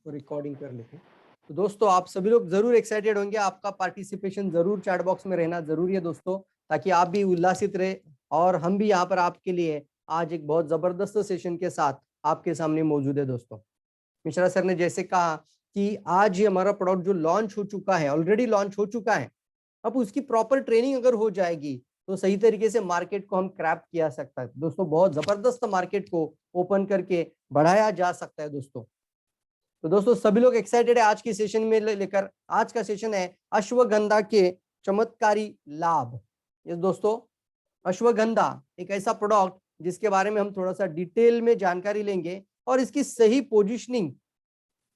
तो रिकॉर्डिंग कर लेते हैं। तो दोस्तों आप सभी लोग जरूर एक्साइटेड होंगे, आपका पार्टिसिपेशन जरूर चैट बॉक्स में रहना जरूरी है दोस्तों, ताकि आप भी उल्लासित रहे और हम भी यहाँ पर आपके लिए आज एक बहुत जबरदस्त सेशन के साथ आपके सामने मौजूद है दोस्तों। मिश्रा सर ने जैसे कहा कि आज ये हमारा प्रोडक्ट जो लॉन्च हो चुका है, ऑलरेडी लॉन्च हो चुका है, अब उसकी प्रॉपर ट्रेनिंग अगर हो जाएगी तो सही तरीके से मार्केट को हम क्रैप किया सकता है दोस्तों, बहुत जबरदस्त मार्केट को ओपन करके बढ़ाया जा सकता है दोस्तों। तो दोस्तों सभी लोग एक्साइटेड है आज की सेशन में लेकर। आज का सेशन है अश्वगंधा के चमत्कारी लाभ। ये दोस्तों अश्वगंधा एक ऐसा प्रोडक्ट जिसके बारे में हम थोड़ा सा डिटेल में जानकारी लेंगे और इसकी सही पोजीशनिंग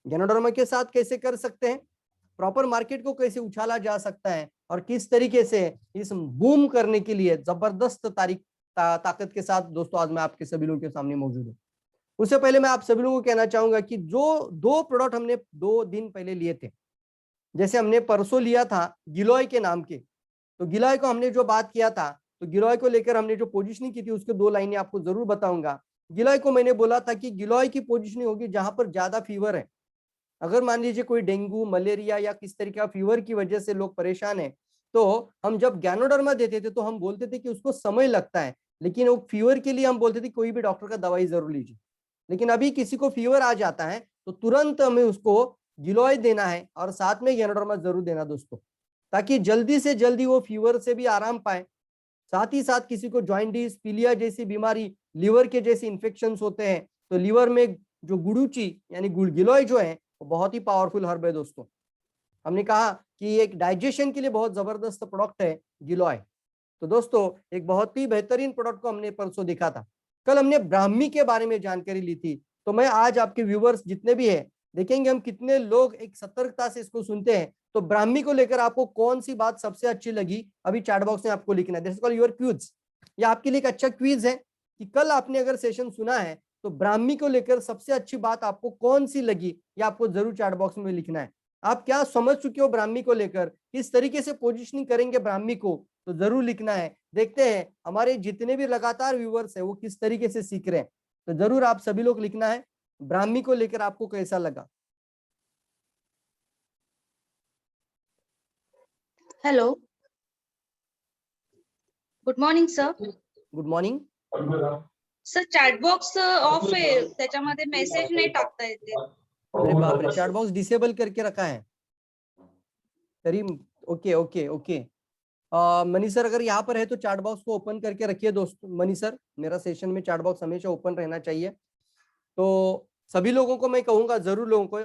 गैनोडर्मा के साथ कैसे कर सकते हैं, प्रॉपर मार्केट को कैसे उछाला जा सकता है और किस तरीके से इस बूम करने के लिए जबरदस्त ताकत के साथ दोस्तों आज मैं आपके सभी लोगों के सामने मौजूद हूँ। उससे पहले मैं आप सभी लोगों को कहना चाहूंगा कि जो दो प्रोडक्ट हमने 2 दिन पहले लिए थे, जैसे हमने परसों लिया था गिलोय के नाम के, तो गिलोय को हमने जो बात किया था, तो गिलोय को लेकर हमने जो पोजीशनिंग की थी उसके 2 लाइनें आपको जरूर बताऊंगा। गिलोय को मैंने बोला था कि गिलोय की पोजीशनिंग होगी जहां पर ज्यादा फीवर है। अगर मान लीजिए कोई डेंगू मलेरिया या किस तरीके का फीवर की वजह से लोग परेशान है, तो हम जब गैनोडर्मा देते थे तो हम बोलते थे कि उसको समय लगता है, लेकिन वो फीवर के लिए हम बोलते थे कोई भी डॉक्टर का दवाई जरूर लीजिए। लेकिन अभी किसी को फीवर आ जाता है तो तुरंत हमें उसको गिलोय देना है और साथ में गैनोडर्मा जरूर देना दोस्तों, ताकि जल्दी से जल्दी वो फीवर से भी आराम पाए। साथ ही साथ किसी को जॉइंटिस पीलिया जैसी बीमारी, लिवर के जैसे इन्फेक्शन होते हैं, तो लिवर में जो गुड़ूची यानी गिलोय जो है वो बहुत ही पावरफुल हर्ब है दोस्तों। हमने कहा कि एक डाइजेशन के लिए बहुत जबरदस्त प्रोडक्ट है गिलोय। तो दोस्तों एक बहुत ही बेहतरीन प्रोडक्ट को हमने परसों देखा था। कल हमने ब्राह्मी के बारे में जानकारी ली थी, तो मैं आज आपके व्यूवर्स जितने भी है देखेंगे हम कितने लोग एक सतर्कता से इसको सुनते हैं। तो ब्राह्मी को लेकर आपको कौन सी बात सबसे अच्छी लगी अभी चैट बॉक्स में आपको लिखना है। This is called your quiz. ये आपके लिए एक अच्छा क्विज है कि कल आपने अगर सेशन सुना है तो ब्राह्मी को लेकर सबसे अच्छी बात आपको कौन सी लगी, ये आपको जरूर चैट बॉक्स में लिखना है। आप क्या समझ चुके हो ब्राह्मी को लेकर, किस तरीके से पोजिशनिंग करेंगे ब्राह्मी को, तो जरूर लिखना है। देखते हैं हमारे जितने भी लगातार व्यूवर्स है वो किस तरीके से सीख रहे हैं। तो जरूर आप सभी लोग लिखना है ब्राह्मी को लेकर आपको कैसा लगा। Hello, good morning sir. Good morning sir chat box of आहे, त्याच्यामध्ये मेसेज नाही टाकता येते। अरे बाप रे, चैट बॉक्स डिसेबल करके रखा है तरी। Okay okay okay money sir अगर यहाँ पर है तो चैट बॉक्स को ओपन करके रखिए दोस्तों। मनी सर मेरा सेशन में चैट बॉक्स हमेशा ओपन रहना चाहिए। तो सभी लोगों को मैं कहूंगा, जरूर लोगों को,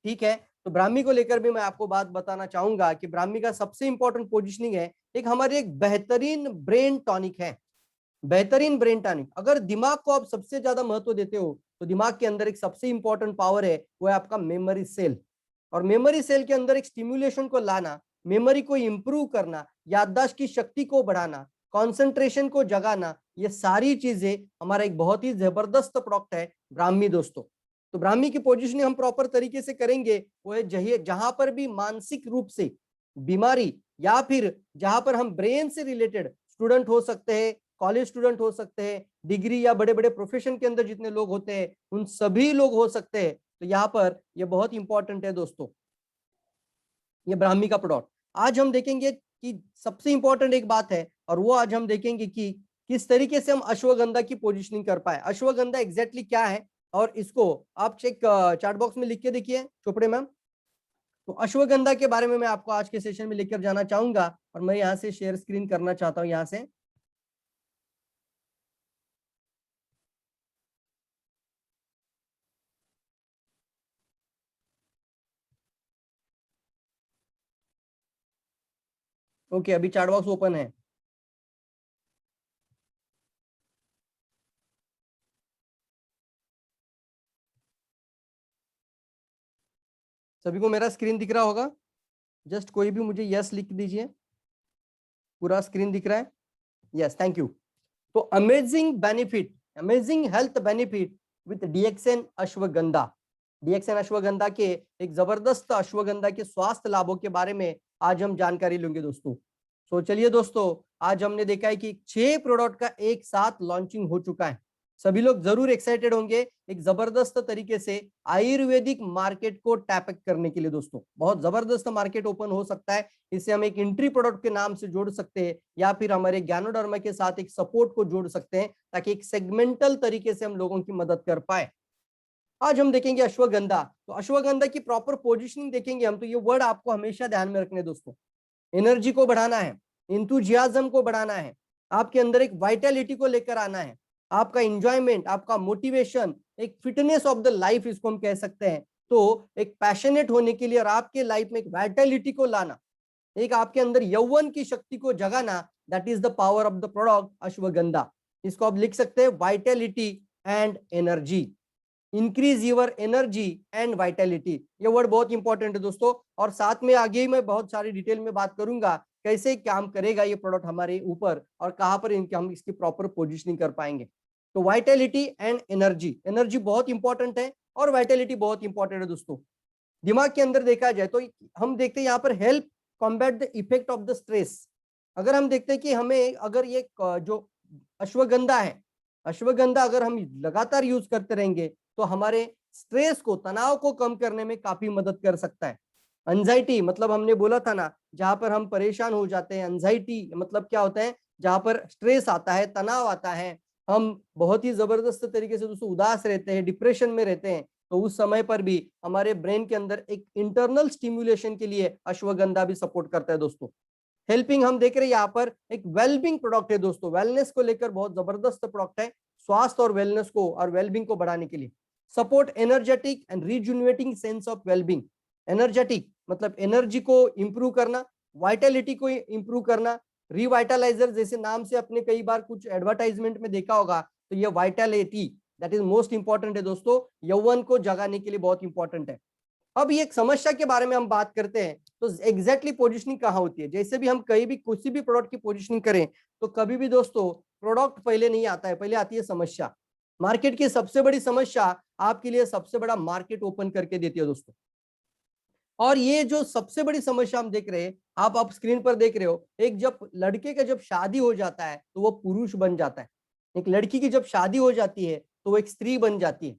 ठीक है। तो ब्राह्मी को लेकर भी मैं आपको बात बताना चाहूंगा कि ब्राह्मी का सबसे इंपॉर्टेंट पोजीशनिंग है, एक हमारे एक बेहतरीन ब्रेन टॉनिक है। बेहतरीन ब्रेन टॉनिक, अगर दिमाग को आप सबसे ज्यादा महत्व देते हो तो दिमाग के अंदर एक सबसे इंपॉर्टेंट पावर है, वो है आपका मेमोरी सेल। और मेमोरी सेल के अंदर एक स्टिम्युलेशन को लाना, मेमोरी को इंप्रूव करना, याददाश्त की शक्ति को बढ़ाना, कंसंट्रेशन को जगाना, ये सारी चीजें हमारा एक बहुत ही जबरदस्त प्रोडक्ट है ब्राह्मी दोस्तों। तो ब्राह्मी की पोजीशनिंग हम प्रॉपर तरीके से करेंगे, वो है जहां पर भी मानसिक रूप से बीमारी या फिर जहां पर हम ब्रेन से रिलेटेड स्टूडेंट हो सकते हैं, कॉलेज स्टूडेंट हो सकते हैं, डिग्री या बड़े बड़े प्रोफेशन के अंदर जितने लोग होते हैं उन सभी लोग हो सकते हैं। तो यहाँ पर ये बहुत इंपॉर्टेंट है दोस्तों, ये ब्राह्मी का प्रोडक्ट। आज हम देखेंगे कि सबसे इंपॉर्टेंट एक बात है, और वो आज हम देखेंगे कि किस तरीके से हम अश्वगंधा की पोजीशनिंग कर पाए। अश्वगंधा एग्जैक्टली क्या है, और इसको आप चैट बॉक्स में लिख के देखिए चोपड़े मैम। तो अश्वगंधा के बारे में मैं आपको आज के सेशन में लेकर जाना चाहूंगा, और मैं यहाँ से शेयर स्क्रीन करना चाहता हूँ। यहाँ से ओके, अभी चैट बॉक्स ओपन है। सभी को मेरा स्क्रीन दिख रहा होगा? जस्ट कोई भी मुझे यस लिख दीजिए। पूरा स्क्रीन दिख रहा है? Yes, thank you. तो amazing benefit, amazing health benefit with DXN ashwagandha. DXN ashwagandha के एक जबरदस्त अश्वगंधा के स्वास्थ्य लाभों के बारे में आज हम जानकारी लेंगे दोस्तों। तो चलिए दोस्तों, आज हमने देखा है कि 6 प्रोडक्ट का एक साथ लॉन्चिंग हो चुका है। सभी लोग जरूर एक्साइटेड होंगे एक जबरदस्त तरीके से आयुर्वेदिक मार्केट को टैप करने के लिए। दोस्तों बहुत जबरदस्त मार्केट ओपन हो सकता है, इसे हम एक एंट्री प्रोडक्ट के नाम से जोड़ सकते हैं या फिर हमारे ज्ञानोडर्मा के साथ एक सपोर्ट को जोड़ सकते हैं ताकि एक सेगमेंटल तरीके से हम लोगों की मदद कर पाए। आज हम देखेंगे अश्वगंधा। तो अश्वगंधा की प्रॉपर पोजिशनिंग देखेंगे हम, तो ये वर्ड आपको हमेशा ध्यान में रखने दोस्तों। एनर्जी को बढ़ाना है, इंथुजियाज्म को बढ़ाना है, आपके अंदर एक वाइटलिटी को लेकर आना है, आपका इंजॉयमेंट, आपका मोटिवेशन, एक फिटनेस ऑफ द लाइफ इसको हम कह सकते हैं। तो एक पैशनेट होने के लिए और आपके लाइफ में एक वाइटलिटी को लाना, एक आपके अंदर यौवन की शक्ति को जगाना, that is the power of the product ashwagandha. इसको आप लिख सकते हैं Vitality and energy, increase your energy and Vitality. ये वर्ड बहुत इंपॉर्टेंट है दोस्तों, और साथ में आगे ही मैं बहुत सारी डिटेल में बात करूंगा कैसे काम करेगा ये प्रोडक्ट हमारे ऊपर और कहां पर हम इसकी प्रॉपर पोजिशनिंग कर पाएंगे। तो वाइटलिटी एंड एनर्जी, एनर्जी बहुत इंपॉर्टेंट है और वाइटलिटी बहुत इंपॉर्टेंट है दोस्तों। दिमाग के अंदर देखा जाए तो हम देखते हैं यहाँ पर help combat the effect of the stress. अगर हम देखते हैं कि हमें अगर ये जो अश्वगंधा है, अश्वगंधा अगर हम लगातार यूज करते रहेंगे तो हमारे स्ट्रेस को, तनाव को कम करने में काफी मदद कर सकता है। एंजाइटी मतलब हमने बोला था ना, जहां पर हम परेशान हो जाते हैं, एंजाइटी मतलब क्या होता है, जहां पर स्ट्रेस आता है, तनाव आता है, हम बहुत ही जबरदस्त तरीके से दोस्तों उदास रहते हैं, डिप्रेशन में रहते हैं, तो उस समय पर भी हमारे ब्रेन के अंदर एक इंटरनल स्टिम्युलेशन के लिए अश्वगंधा भी सपोर्ट करता है दोस्तों। हेल्पिंग हम देख रहे हैं यहाँ पर एक वेलबिंग प्रोडक्ट है दोस्तों, वेलनेस को लेकर बहुत जबरदस्त प्रोडक्ट है, स्वास्थ्य और वेलनेस को और वेलबिंग को बढ़ाने के लिए। Support energetic and rejuvenating sense of wellbeing. Energetic मतलब एनर्जी को इंप्रूव करना, वाइटलिटी को इंप्रूव करना, रिवाइटलाइजर जैसे नाम से अपने कई बार कुछ एडवर्टाइजमेंट में देखा होगा, तो ये Vitality that is most important है दोस्तों, यौवन को जगाने के लिए बहुत इंपॉर्टेंट है। अब ये एक समस्या के बारे में हम बात करते हैं, तो एग्जैक्टली पोजीशनिंग कहाँ होती है। जैसे भी हम कहीं भी किसी भी प्रोडक्ट की पोजीशनिंग करें तो कभी भी दोस्तों प्रोडक्ट पहले नहीं आता है, पहले आती है समस्या। मार्केट की सबसे बड़ी समस्या आपके लिए सबसे बड़ा मार्केट ओपन करके देती है दोस्तों। और ये जो सबसे बड़ी समस्या हम देख रहे हैं, आप स्क्रीन पर देख रहे हो, एक जब लड़के का जब शादी हो जाता है तो वो पुरुष बन जाता है, एक लड़की की जब शादी हो जाती है तो वो एक स्त्री बन जाती है।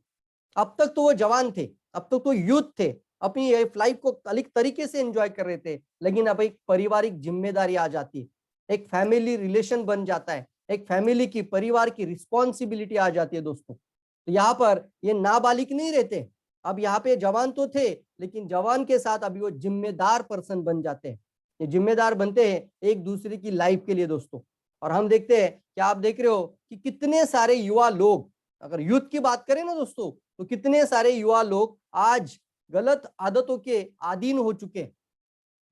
अब तक तो वो जवान थे, अब तक तो यूथ थे, अपनी लाइफ को अलग तरीके से एंजॉय कर रहे थे, लेकिन अब एक पारिवारिक जिम्मेदारी आ जाती है, एक फैमिली रिलेशन बन जाता है, एक फैमिली की, परिवार की रिस्पॉन्सिबिलिटी आ जाती है दोस्तों। तो यहाँ पर ये नाबालिग नहीं रहते, अब यहाँ पे जवान तो थे लेकिन जवान के साथ अभी वो जिम्मेदार पर्सन बन जाते हैं, ये जिम्मेदार बनते हैं एक दूसरे की लाइफ के लिए दोस्तों। और हम देखते हैं कि आप देख रहे हो कि कितने सारे युवा लोग, अगर यूथ की बात करें ना दोस्तों, तो कितने सारे युवा लोग आज गलत आदतों के अधीन हो चुके हैं।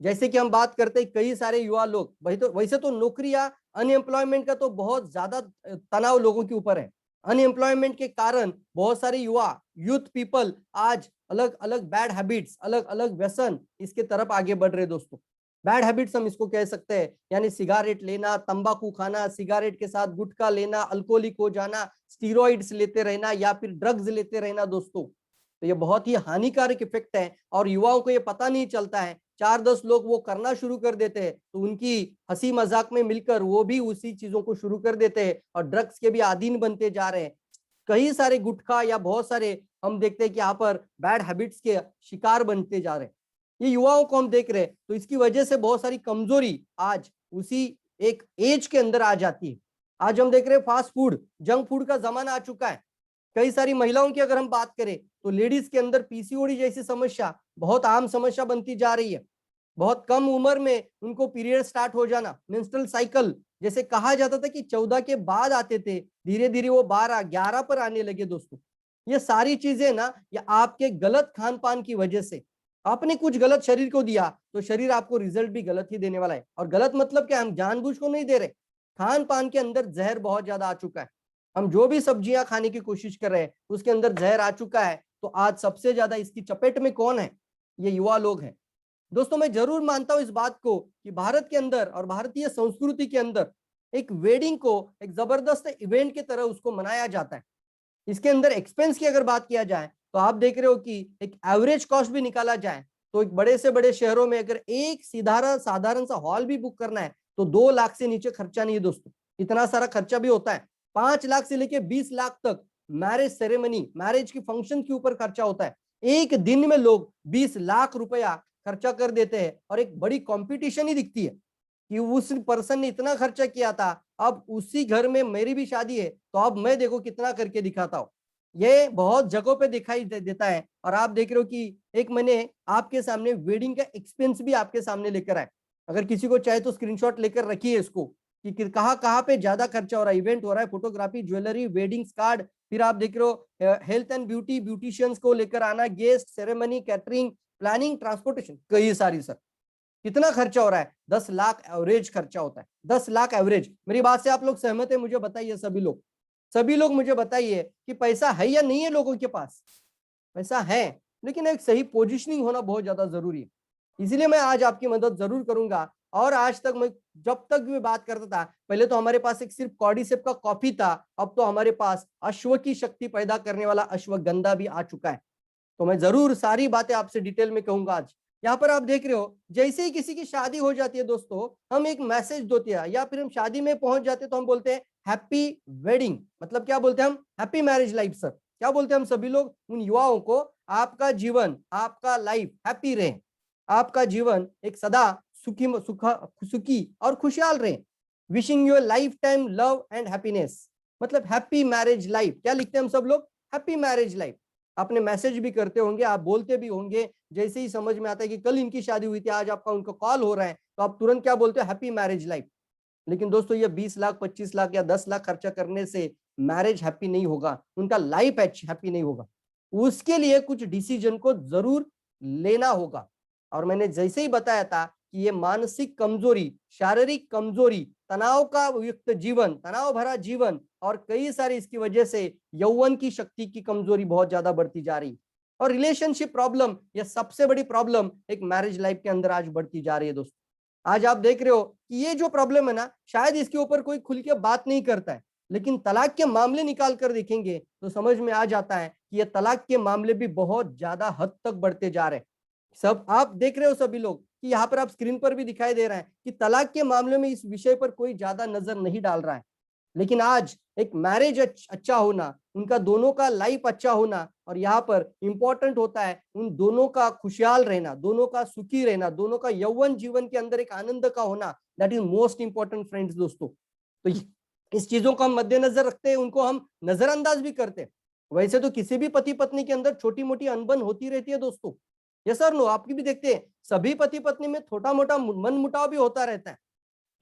जैसे कि हम बात करते हैं कई सारे युवा लोग, वैसे तो नौकरी या अनएम्प्लॉयमेंट का तो बहुत ज्यादा तनाव लोगों के ऊपर है। अनएम्प्लॉयमेंट के कारण बहुत सारे युवा, यूथ पीपल आज अलग अलग बैड हैबिट्स, अलग अलग व्यसन इसके तरफ आगे बढ़ रहे दोस्तों। बैड हैबिट्स हम इसको कह सकते हैं, यानी सिगारेट लेना, तंबाकू खाना, सिगारेट के साथ गुटखा लेना, अल्कोहलिक हो जाना, स्टीरॉइड्स लेते रहना या फिर ड्रग्स लेते रहना दोस्तों। तो ये बहुत ही हानिकारक इफेक्ट है और युवाओं को ये पता नहीं चलता है। 4-10 लोग वो करना शुरू कर देते हैं तो उनकी हंसी मजाक में मिलकर वो भी उसी चीजों को शुरू कर देते हैं और ड्रग्स के भी अधीन बनते जा रहे हैं। कई सारे गुटखा या बहुत सारे हम देखते हैं कि यहाँ पर बैड हैबिट्स के शिकार बनते जा रहे हैं। ये युवाओं को हम देख रहे हैं, तो इसकी वजह से बहुत सारी कमजोरी आज उसी एक एज के अंदर आ जाती है। आज हम देख रहे हैं फास्ट फूड, जंक फूड का जमाना आ चुका है। कई सारी महिलाओं की अगर हम बात करें तो लेडीज के अंदर पीसीओडी जैसी समस्या बहुत आम समस्या बनती जा रही है। बहुत कम उम्र में उनको पीरियड स्टार्ट हो जाना, मेंस्ट्रुअल साइकिल जैसे कहा जाता था कि 14 के बाद आते थे, धीरे धीरे वो 12-11 पर आने लगे दोस्तों। ये सारी चीजें ना ये आपके गलत खान पान की वजह से, आपने कुछ गलत शरीर को दिया तो शरीर आपको रिजल्ट भी गलत ही देने वाला है। और गलत मतलब क्या, हम जानबूझ को नहीं दे रहे, खान पान के अंदर जहर बहुत ज्यादा आ चुका है। हम जो भी सब्जियां खाने की कोशिश कर रहे हैं उसके अंदर जहर आ चुका है। तो आज सबसे ज्यादा इसकी चपेट में कौन है, ये युवा लोग हैं दोस्तों। मैं जरूर मानता हूं इस बात को कि भारत के अंदर और भारतीय संस्कृति के अंदर एक वेडिंग को एक जबरदस्त इवेंट की तरह उसको मनाया जाता है। इसके अंदर एक्सपेंस की अगर बात किया जाए तो आप देख रहे हो कि एक एवरेज कॉस्ट भी निकाला जाए तो एक बड़े से बड़े शहरों में अगर एक साधारण सा हॉल भी बुक करना है तो 2 लाख से नीचे खर्चा नहीं है दोस्तों, इतना सारा खर्चा भी होता है। 5 लाख से लेके 20 लाख तक मैरिज सेरेमनी, मैरिज की फंक्शन के ऊपर खर्चा होता है। एक दिन में लोग 20 लाख रुपया खर्चा कर देते हैं और एक बड़ी कंपटीशन ही दिखती है कि उस पर्सन ने इतना खर्चा किया था, अब उसी घर में मेरी भी शादी है तो अब मैं देखो कितना करके दिखाता हूँ। ये बहुत जगहों पे दिखाई देता है। और आप देख रहे हो कि एक मैंने आपके सामने वेडिंग का एक्सपेंस भी आपके सामने लेकर आए। अगर किसी को चाहे तो स्क्रीनशॉट लेकर रखिए इसको कि कहाँ कहाँ पे ज्यादा खर्चा हो रहा है। इवेंट हो रहा है, फोटोग्राफी, ज्वेलरी, वेडिंग कार्ड, फिर आप देख रहे हो हेल्थ एंड ब्यूटी, ब्यूटिशियंस को लेकर आना, guest, ceremony, catering, planning, transportation, कई सारी सर। कितना खर्चा हो रहा है? 10 लाख एवरेज खर्चा होता है। 10 लाख एवरेज। मेरी बात से आप लोग सहमत है? मुझे बताइए सभी लोग मुझे बताइए कि पैसा है या नहीं है लोगों के पास? पैसा है, लेकिन एक सही पोजीशनिंग होना बहुत ज्यादा जरूरी है। इसीलिए मैं आज आपकी मदद जरूर करूंगा। और आज तक मैं जब तक भी बात करता था, पहले तो हमारे पास एक सिर्फ कॉर्डिसेप का कॉफी था, अब तो हमारे पास अश्व की शक्ति पैदा करने वाला अश्वगंधा भी आ चुका है। तो मैं जरूर सारी बातें आपसे डिटेल में कहूंगा आज। यहाँ पर आप देख रहे हो, जैसे ही किसी की शादी हो जाती है दोस्तों, हम एक मैसेज देते हैं या फिर हम शादी में पहुंच जाते हैं तो हम बोलते हैं हैप्पी वेडिंग। मतलब क्या बोलते हैं हम? Happy marriage life sir. क्या बोलते हैं हम सभी लोग उन युवाओं को? आपका जीवन, आपका लाइफ हैप्पी रहे, आपका जीवन एक सदा सुखी और खुशहाल रहे। Wishing you life time love and happiness. मतलब हैप्पी मैरिज लाइफ। क्या लिखते हैं हम सब लोग? Happy marriage life. आपने मैसेज भी करते होंगे, आप बोलते भी होंगे। जैसे ही समझ में आता है कि कल इनकी शादी हुई थी, आज आपका उनका कॉल हो रहा है, तो आप तुरंत क्या बोलते हो? Happy marriage life. लेकिन दोस्तों ये 20 लाख, 25 लाख या 10 लाख खर्चा करने से मैरिज हैप्पी नहीं होगा, उनका लाइफ हैप्पी नहीं होगा। उसके लिए कुछ डिसीजन को जरूर लेना होगा। और मैंने जैसे ही बताया था कि ये मानसिक कमजोरी, शारीरिक कमजोरी, तनाव का युक्त जीवन, तनाव भरा जीवन और कई सारी इसकी वजह से यौवन की शक्ति की कमजोरी बहुत ज्यादा बढ़ती जा रही। और रिलेशनशिप प्रॉब्लम, ये सबसे बड़ी प्रॉब्लम एक मैरिज लाइफ के अंदर आज बढ़ती जा रही है दोस्तों। आज आप देख रहे हो कि ये जो प्रॉब्लम है ना, शायद इसके ऊपर कोई खुल के बात नहीं करता है, लेकिन तलाक के मामले निकाल कर देखेंगे तो समझ में आ जाता है कि ये तलाक के मामले भी बहुत ज्यादा हद तक बढ़ते जा रहे हैं। सब आप देख रहे हो सभी लोग कि यहाँ पर आप स्क्रीन पर भी दिखाई दे रहा है कि तलाक के मामले में इस विषय पर कोई ज्यादा नजर नहीं डाल रहा है। लेकिन आज एक मैरिज अच्छा होना, उनका दोनों का लाइफ अच्छा होना, और यहाँ पर इंपॉर्टेंट होता है उन दोनों का खुशहाल रहना, दोनों का सुखी रहना, दोनों का यौवन जीवन के अंदर एक आनंद का होना। That is most important friends दोस्तों। तो इस चीजों को हम मद्देनजर रखते हैं, उनको हम नजरअंदाज भी करते हैं। वैसे तो किसी भी पति पत्नी के अंदर छोटी मोटी अनबन होती रहती है दोस्तों। ये सर नो आपकी भी देखते हैं, सभी पति पत्नी में छोटा मोटा मन मुटाव भी होता रहता है।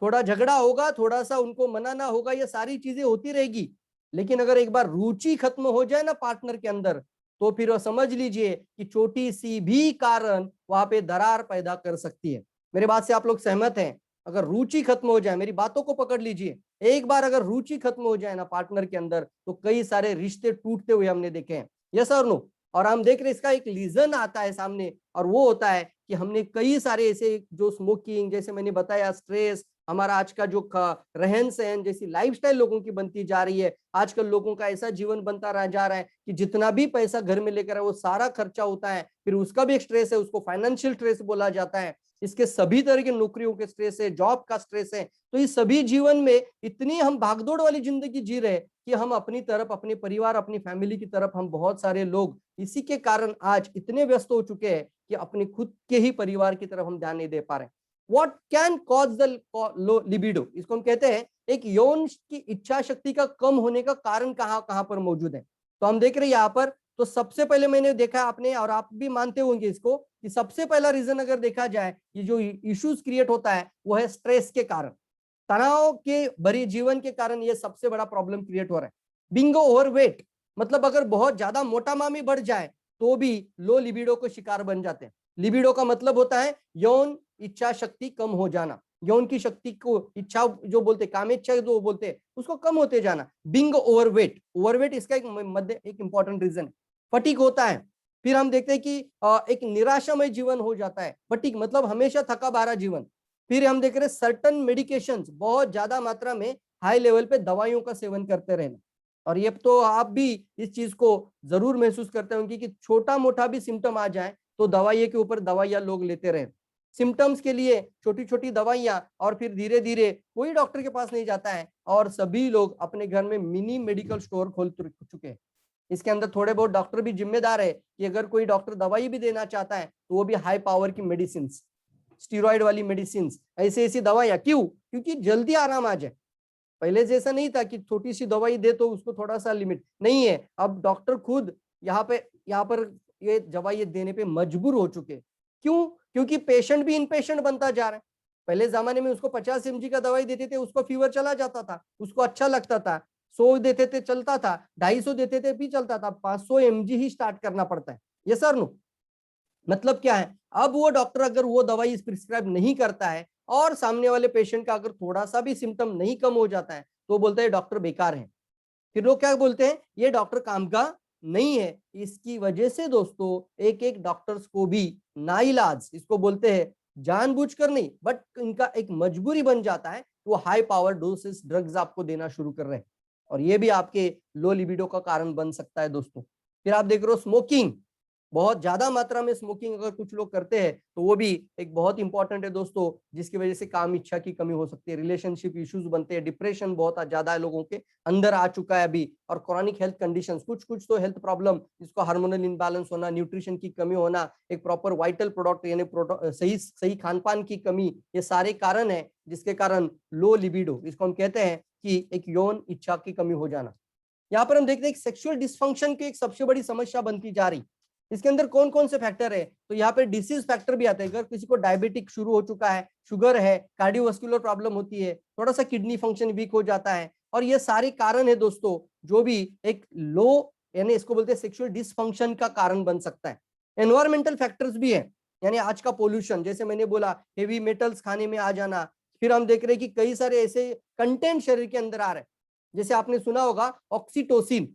थोड़ा झगड़ा होगा, थोड़ा सा उनको मनाना होगा, ये सारी चीजें होती रहेगी। लेकिन अगर एक बार रुचि खत्म हो जाए ना पार्टनर के अंदर, तो फिर समझ लीजिए कि छोटी सी भी कारण वहां पे दरार पैदा कर सकती है। मेरे बात से आप लोग सहमत हैं? अगर रुचि खत्म हो जाए, मेरी बातों को पकड़ लीजिए, एक बार अगर रुचि खत्म हो जाए ना पार्टनर के अंदर, तो कई सारे रिश्ते टूटते हुए हमने देखे हैं। यस और नो? और हम देख रहे हैं इसका एक रीजन आता है सामने, और वो होता है कि हमने कई सारे ऐसे जो स्मोकिंग, जैसे मैंने बताया, स्ट्रेस, हमारा आज का जो रहन सहन जैसी लाइफस्टाइल लोगों की बनती जा रही है। आजकल लोगों का ऐसा जीवन बनता रह जा रहा है कि जितना भी पैसा घर में लेकर है वो सारा खर्चा होता है, फिर उसका भी एक स्ट्रेस है, उसको फाइनेंशियल स्ट्रेस बोला जाता है। इसके सभी तरह की नौकरियों के स्ट्रेस है, जॉब का स्ट्रेस है। तो इस सभी जीवन में इतनी हम भागदौड़ वाली जिंदगी जी रहे हैं कि हम अपनी तरफ, अपने परिवार, अपनी फैमिली की तरफ, हम बहुत सारे लोग इसी के कारण आज इतने व्यस्त हो चुके हैं कि अपने खुद के ही परिवार की तरफ हम ध्यान नहीं दे पा रहे। What can cause the low libido? इसको हम कहते हैं एक यौन की इच्छा शक्ति का कम होने का कारण कहाँ कहाँ पर मौजूद है। तो हम देख रहे हैं यहाँ पर, तो सबसे पहले मैंने देखा, आपने और आप भी मानते होंगे इसको, कि सबसे पहला रीजन अगर देखा जाए, ये जो इश्यूज क्रिएट होता है वो है स्ट्रेस के कारण, तनाव के भरी जीवन के कारण। ये सबसे बड़ा प्रॉब्लम क्रिएट हो रहा है। बिंगो ओवरवेट, मतलब अगर बहुत ज्यादा मोटा मामी बढ़ जाए तो भी लो लिबिडो को शिकार बन जाते हैं। लिबिडो का मतलब होता है यौन इच्छा शक्ति कम हो जाना, यौन की शक्ति को, इच्छा जो बोलते, कामेच्छा जो बोलते हैं, उसको कम होते जाना। बिंग ओवरवेट, ओवरवेट इसका एक इंपॉर्टेंट रीजन है। फटीग होता है। फिर हम देखते हैं कि एक निराशामय जीवन हो जाता है। फटीग मतलब हमेशा थका भारा जीवन। फिर हम देख रहे हैं सर्टन मेडिकेशंस, बहुत ज्यादा मात्रा में हाई लेवल पे दवाइयों का सेवन करते रहना। और ये तो आप भी इस चीज को जरूर महसूस करते होंगे कि छोटा मोटा भी सिम्टम आ जाए तो दवाइयों के ऊपर दवाइयां लोग लेते रहे। सिम्टम्स के लिए छोटी छोटी दवाइयां, और फिर धीरे धीरे कोई डॉक्टर के पास नहीं जाता है और सभी लोग अपने घर में मिनी मेडिकल स्टोर खोल चुके हैं। इसके अंदर थोड़े बहुत डॉक्टर भी जिम्मेदार है कि अगर कोई डॉक्टर दवाई भी देना चाहता है तो वो भी हाई पावर की मेडिसिन, स्टीरॉइड वाली मेडिसिन, ऐसी ऐसी दवाइयां। क्यों? क्योंकि जल्दी आराम आ जाए। पहले जैसा नहीं था कि छोटी सी दवाई दे तो उसको थोड़ा सा लिमिट नहीं है, अब डॉक्टर खुद यहाँ पर ये दवाई देने पे मजबूर हो चुके। क्यों? क्योंकि पेशेंट भी इनपेशेंट बनता जा रहा है। पहले जमाने में उसको 50 mg का दवाई देते थे, उसको फीवर चला जाता था, उसको अच्छा लगता था। 100 देते थे चलता था, 250 देते थे भी चलता था, 500 mg ही स्टार्ट करना पड़ता है। ये सर नो मतलब क्या है? अब वो डॉक्टर अगर वो दवाई प्रिस्क्राइब नहीं करता है और सामने वाले पेशेंट का अगर थोड़ा सा भी सिम्टम नहीं कम हो जाता है तो बोलते हैं डॉक्टर बेकार है। फिर लोग क्या बोलते हैं? ये डॉक्टर काम का नहीं है। इसकी वजह से दोस्तों एक एक डॉक्टर्स को भी नाइलाज, इसको बोलते हैं जानबूझकर नहीं, बट इनका एक मजबूरी बन जाता है, वो हाई पावर डोसेस ड्रग्स आपको देना शुरू कर रहे हैं और ये भी आपके लो लिबिडो का कारण बन सकता है दोस्तों। फिर आप देख रहे हो स्मोकिंग, बहुत ज्यादा मात्रा में स्मोकिंग अगर कुछ लोग करते हैं तो वो भी एक बहुत इंपॉर्टेंट है दोस्तों, जिसकी वजह से काम इच्छा की कमी हो सकती है, रिलेशनशिप इश्यूज बनते हैं, डिप्रेशन बहुत ज्यादा है लोगों के अंदर आ चुका है अभी, और क्रॉनिक हेल्थ कंडीशंस, कुछ कुछ तो हेल्थ प्रॉब्लम जिसको हार्मोनल इनबैलेंस होना, न्यूट्रिशन की कमी होना, एक प्रॉपर वाइटल प्रोडक्ट यानी सही सही खान पान की कमी, ये सारे कारण है जिसके कारण लो लिबिडो, इसको हम कहते हैं कि एक यौन इच्छा की कमी हो जाना। यहाँ पर हम देखते हैं सेक्सुअल डिस्फंक्शन की एक सबसे बड़ी समस्या बनती जा रही। इसके अंदर कौन कौन से फैक्टर है? तो यहाँ पे डिसीज फैक्टर भी आते हैं। अगर किसी को डायबिटिक शुरू हो चुका है, शुगर है, कार्डियोवास्कुलर प्रॉब्लम होती है, थोड़ा सा किडनी फंक्शन वीक हो जाता है, और ये सारे कारण है दोस्तों जो भी एक लो यानी इसको बोलते हैं सेक्सुअल डिसफंक्शन का कारण बन सकता है। एनवायरमेंटल फैक्टर्स भी है, यानी आज का पोल्यूशन, जैसे मैंने बोला हेवी मेटल्स खाने में आ जाना। फिर हम देख रहे हैं कि कई सारे ऐसे कंटेंट शरीर के अंदर आ रहे हैं, जैसे आपने सुना होगा ऑक्सीटोसिन।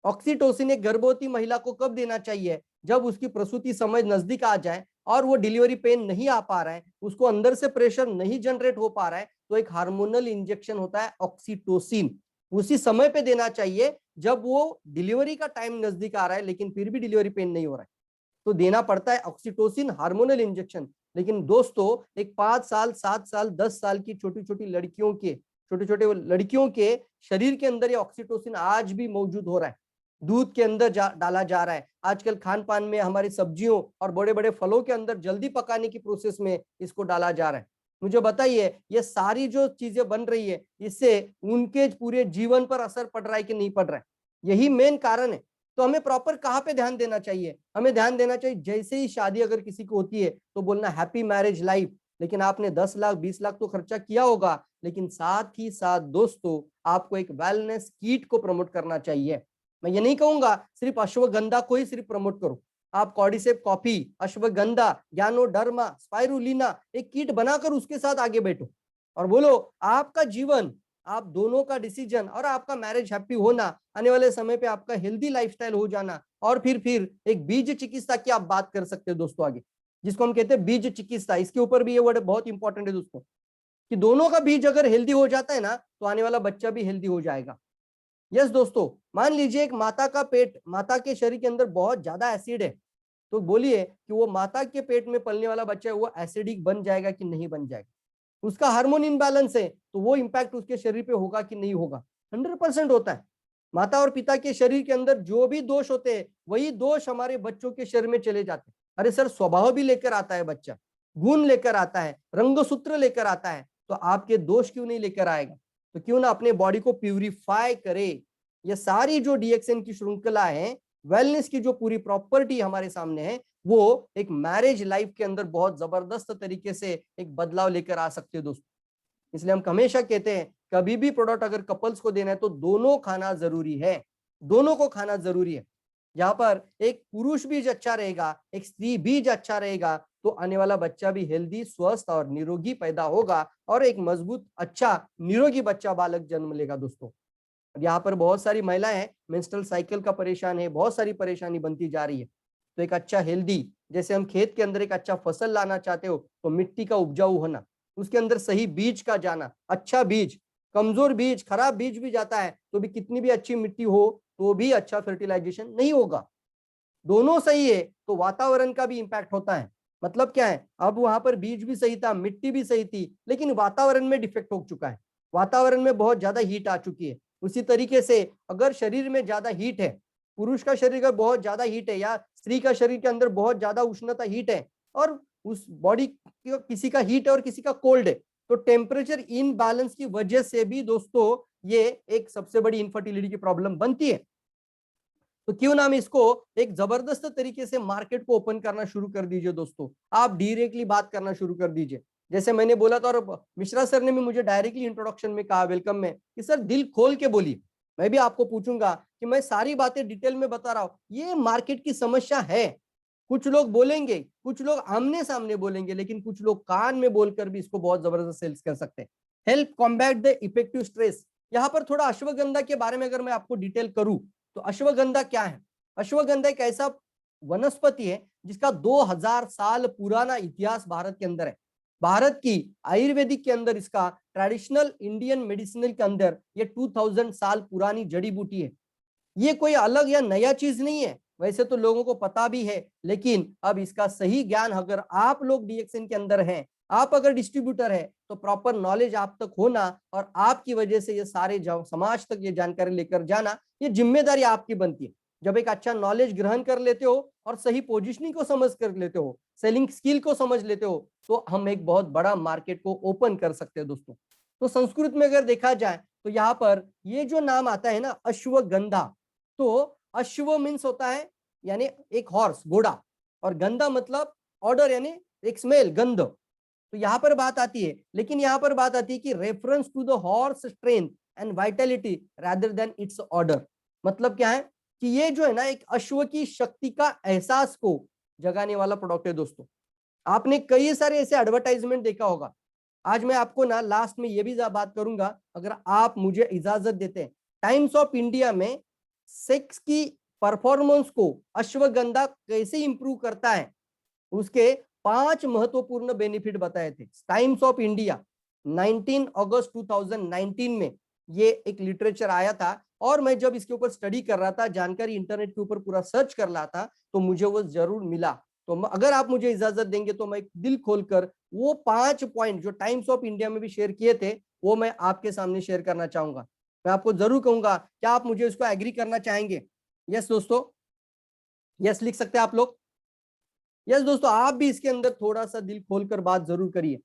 ऑक्सीटोसिन एक गर्भवती महिला को कब देना चाहिए? जब उसकी प्रसूति समय नजदीक आ जाए और वो डिलीवरी पेन नहीं आ पा रहा है, उसको अंदर से प्रेशर नहीं जनरेट हो पा रहा है, तो एक हार्मोनल इंजेक्शन होता है ऑक्सीटोसिन, उसी समय पे देना चाहिए जब वो डिलीवरी का टाइम नजदीक आ रहा है लेकिन फिर भी डिलीवरी पेन नहीं हो रहा है, तो देना पड़ता है ऑक्सीटोसिन हार्मोनल इंजेक्शन। लेकिन दोस्तों एक 5 साल 7 साल 10 साल की छोटी छोटी लड़कियों के छोटे छोटे लड़कियों के शरीर के अंदर ये ऑक्सीटोसिन आज भी मौजूद हो रहा है, दूध के अंदर डाला जा रहा है। आजकल खान पान में हमारी सब्जियों और बड़े बड़े फलों के अंदर जल्दी पकाने की प्रोसेस में इसको डाला जा रहा है। मुझे बताइए ये सारी जो चीजें बन रही है इससे उनके पूरे जीवन पर असर पड़ रहा है कि नहीं पड़ रहा है? यही मेन कारण है। तो हमें प्रॉपर कहाँ पे ध्यान देना चाहिए? हमें ध्यान देना चाहिए जैसे ही शादी अगर किसी को होती है तो बोलना हैप्पी मैरिज लाइफ, लेकिन आपने 10 लाख 20 लाख तो खर्चा किया होगा, लेकिन साथ ही साथ दोस्तों आपको एक वेलनेस किट को प्रमोट करना चाहिए। मैं ये नहीं कहूंगा सिर्फ अश्वगंधा को ही सिर्फ प्रमोट करो, आप कॉर्डिसेप कॉफी, अश्वगंधा, ज्ञानोडर्मा, स्पाइरुलिना एक किट बनाकर उसके साथ आगे बैठो और बोलो आपका जीवन, आप दोनों का डिसीजन और आपका मैरिज हैप्पी होना, आने वाले समय पे आपका हेल्दी लाइफस्टाइल हो जाना, और फिर एक बीज चिकित्सा की आप बात कर सकते हो दोस्तों आगे, जिसको हम कहते हैं बीज चिकित्सा। इसके ऊपर भी ये वर्ड बहुत इंपॉर्टेंट है दोस्तों, कि दोनों का बीज अगर हेल्दी हो जाता है ना तो आने वाला बच्चा भी हेल्दी हो जाएगा। यस दोस्तों, मान लीजिए एक माता का पेट, माता के शरीर के अंदर बहुत ज्यादा एसिड है, तो बोलिए कि वो माता के पेट में पलने वाला बच्चा है वो एसिडिक बन जाएगा कि नहीं बन जाएगा? उसका हार्मोन इनबैलेंस है तो वो इंपैक्ट उसके शरीर पे होगा कि नहीं होगा? 100% होता है। माता और पिता के शरीर के अंदर जो भी दोष होते हैं वही दोष हमारे बच्चों के शरीर में चले जाते हैं। अरे सर स्वभाव भी लेकर आता है बच्चा, गुण लेकर आता है, रंगसूत्र लेकर आता है, तो आपके दोष क्यों नहीं लेकर आएगा? तो क्यों ना अपने बॉडी को प्यूरिफाई करे। ये सारी जो डीएक्सएन की श्रृंखला है, वेलनेस की जो पूरी प्रॉपर्टी हमारे सामने है, वो एक मैरिज लाइफ के अंदर बहुत जबरदस्त तरीके से एक बदलाव लेकर आ सकते हैं दोस्तों। इसलिए हम हमेशा कहते हैं कभी भी प्रोडक्ट अगर कपल्स को देना है तो दोनों खाना जरूरी है, दोनों को खाना जरूरी है। यहाँ पर एक पुरुष बीज अच्छा रहेगा, एक स्त्री बीज अच्छा रहेगा, तो आने वाला बच्चा भी हेल्दी, स्वस्थ और निरोगी पैदा होगा और एक मजबूत अच्छा निरोगी बच्चा बालक जन्म लेगा दोस्तों। यहाँ पर बहुत सारी महिलाएं हैं मेंस्ट्रुअल साइकिल का परेशान है, बहुत सारी परेशानी बनती जा रही है, तो एक अच्छा हेल्दी, जैसे हम खेत के अंदर एक अच्छा फसल लाना चाहते हो तो मिट्टी का उपजाऊ होना, उसके अंदर सही बीज का जाना, अच्छा बीज, कमजोर बीज, खराब बीज भी जाता है तो भी कितनी भी अच्छी मिट्टी हो तो भी अच्छा फर्टिलाइजेशन नहीं होगा। दोनों सही है तो वातावरण का भी इंपैक्ट होता है, मतलब क्या है, अब वहां पर बीज भी सही था, मिट्टी भी सही थी, लेकिन वातावरण में डिफेक्ट हो चुका है, वातावरण में बहुत ज्यादा हीट आ चुकी है। उसी तरीके से अगर शरीर में ज्यादा हीट है, पुरुष का शरीर का बहुत ज्यादा हीट है या स्त्री का शरीर के अंदर बहुत ज्यादा उष्णता हीट है, और उस बॉडी किसी का हीट है और किसी का कोल्ड है, तो टेम्परेचर इनबैलेंस की वजह से भी दोस्तों ये एक सबसे बड़ी इनफर्टिलिटी की प्रॉब्लम बनती है। तो क्यों ना हम इसको एक जबरदस्त तरीके से मार्केट को ओपन करना शुरू कर दीजिए दोस्तों, आप डायरेक्टली बात करना शुरू कर दीजिए। जैसे मैंने बोला था, और मिश्रा सर ने भी मुझे डायरेक्टली इंट्रोडक्शन में कहा, वेलकम में, कि सर दिल खोल के बोलिए। मैं भी आपको पूछूंगा कि मैं सारी बातें डिटेल में बता रहा हूं, ये मार्केट की समस्या है। कुछ लोग बोलेंगे, कुछ लोग आमने सामने बोलेंगे, लेकिन कुछ लोग कान में बोलकर भी इसको बहुत जबरदस्त सेल्स कर सकते हैं। Help combat the effective stress. यहाँ पर थोड़ा अश्वगंधा के बारे में अगर मैं आपको डिटेल करूं, तो अश्वगंधा क्या है? अश्वगंधा एक ऐसा वनस्पति है जिसका 2000 साल पुराना इतिहास भारत के अंदर है। भारत की आयुर्वेदिक के अंदर, इसका ट्रेडिशनल इंडियन मेडिसिनल के अंदर ये 2000 साल पुरानी जड़ी बूटी है। ये कोई अलग या नया चीज नहीं है, वैसे तो लोगों को पता भी है, लेकिन अब इसका सही ज्ञान अगर आप लोग डीएक्सएन के अंदर हैं, आप अगर डिस्ट्रीब्यूटर है, तो प्रॉपर नॉलेज आप तक होना और आपकी वजह से ये सारे समाज तक ये जानकारी लेकर जाना, ये जिम्मेदारी आपकी बनती है। जब एक अच्छा नॉलेज ग्रहण कर लेते हो और सही पोजिशनिंग को समझ कर लेते हो, सेलिंग स्किल को समझ लेते हो, तो हम एक बहुत बड़ा मार्केट को ओपन कर सकते हैं दोस्तों। तो संस्कृत में अगर देखा जाए, तो यहाँ पर ये जो नाम आता है ना, अश्वगंधा, तो अश्व मीन्स होता है यानी एक हॉर्स, घोड़ा, और गंधा मतलब ऑर्डर यानी एक स्मेल, गंध। तो यहाँ पर बात आती है, लेकिन यहाँ पर बात आती है कि reference to the horse strength and vitality rather than its order. मतलब क्या है कि ये जो है ना, एक अश्व की शक्ति का एहसास को जगाने वाला प्रोडक्ट है दोस्तों। आपने कई सारे ऐसे एडवर्टाइजमेंट देखा होगा। आज मैं आपको ना लास्ट में ये भी बात करूंगा, अगर आप मुझे इजाजत देते हैं। टाइम्स ऑफ इंडिया में सेक्स की परफॉर्मेंस को अश्वगंधा कैसे इंप्रूव करता है, उसके 5 महत्वपूर्ण बेनिफिट बताए थे। टाइम्स ऑफ इंडिया 19 अगस्त 2019 में ये एक लिटरेचर आया था, और मैं जब इसके ऊपर स्टडी कर रहा था, जानकारी इंटरनेट के ऊपर पूरा सर्च कर रहा था, तो मुझे वो जरूर मिला। तो अगर आप मुझे इजाजत देंगे तो मैं दिल खोलकर वो 5 पॉइंट जो टाइम्स ऑफ इंडिया में भी शेयर किए थे, वो मैं आपके सामने शेयर करना चाहूंगा। मैं आपको जरूर कहूंगा, क्या आप मुझे इसको एग्री करना चाहेंगे? यस दोस्तों, यस लिख सकते हैं आप लोग। यस दोस्तों, आप भी इसके अंदर थोड़ा सा दिल खोलकर बात जरूर करिए,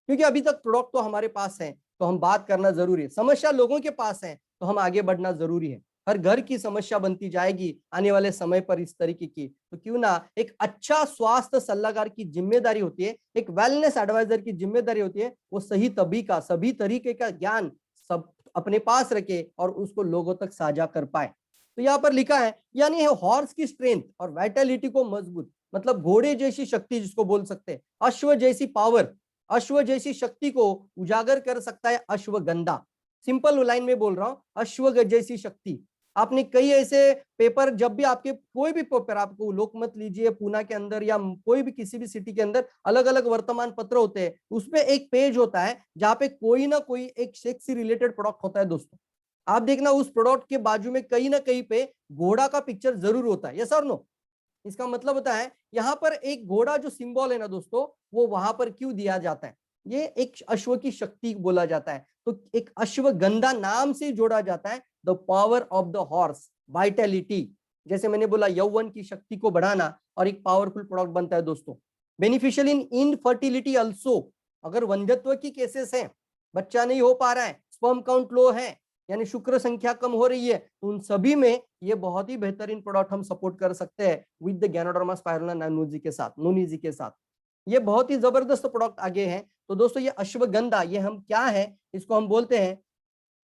क्योंकि अभी तक प्रोडक्ट तो हमारे पास है, तो हम बात करना जरूरी है। समस्या लोगों के पास है, तो हम आगे बढ़ना जरूरी है। हर घर की समस्या बनती जाएगी आने वाले समय पर इस तरीके की, तो क्यों ना एक अच्छा स्वास्थ्य सलाहकार की जिम्मेदारी होती है, एक वेलनेस एडवाइजर की जिम्मेदारी होती है, वो सही सभी तरीके का ज्ञान सब अपने पास रखे और उसको लोगों तक साझा कर पाए। तो यहाँ पर लिखा है, यानी हॉर्स की स्ट्रेंथ और वाइटलिटी को मजबूत, मतलब घोड़े जैसी शक्ति जिसको बोल सकते हैं, अश्व जैसी पावर, अश्व जैसी शक्ति को उजागर कर सकता है अश्वगंधा। सिंपल लाइन में बोल रहा हूं, अश्व जैसी शक्ति। आपने कई ऐसे पेपर, जब भी आपके कोई भी पेपर, आपको लोकमत लीजिए पूना के अंदर या कोई भी किसी भी सिटी के अंदर, अलग अलग वर्तमान पत्र होते हैं, उसपे एक पेज होता है जहां पे कोई ना कोई एक सेक्स से रिलेटेड प्रोडक्ट होता है दोस्तों। आप देखना उस प्रोडक्ट के बाजू में कहीं ना कहीं पे घोड़ा का पिक्चर जरूर होता है, यस और नो? इसका मतलब होता है यहाँ पर एक घोड़ा जो सिंबल है ना दोस्तों, वो वहां पर क्यों दिया जाता है? ये एक अश्व की शक्ति बोला जाता है, तो एक अश्वगंधा नाम से जोड़ा जाता है the power of the horse, Vitality. जैसे मैंने बोला, यौवन की शक्ति को बढ़ाना, और एक पावरफुल प्रोडक्ट बनता है दोस्तों। बेनिफिशियल इन इनफर्टिलिटी अल्सो, अगर वंध्यत्व की केसेस हैं, बच्चा नहीं हो पा रहा है, स्पर्म काउंट लो है, यानी शुक्र संख्या कम हो रही है, तो उन सभी में ये बहुत ही बेहतरीन प्रोडक्ट हम सपोर्ट कर सकते हैं विद द गैनोडर्मा स्पाइरुलिना नोनी के साथ। ये बहुत ही जबरदस्त प्रोडक्ट आगे हैं। तो दोस्तों, ये अश्वगंधा, ये हम क्या है, इसको हम बोलते हैं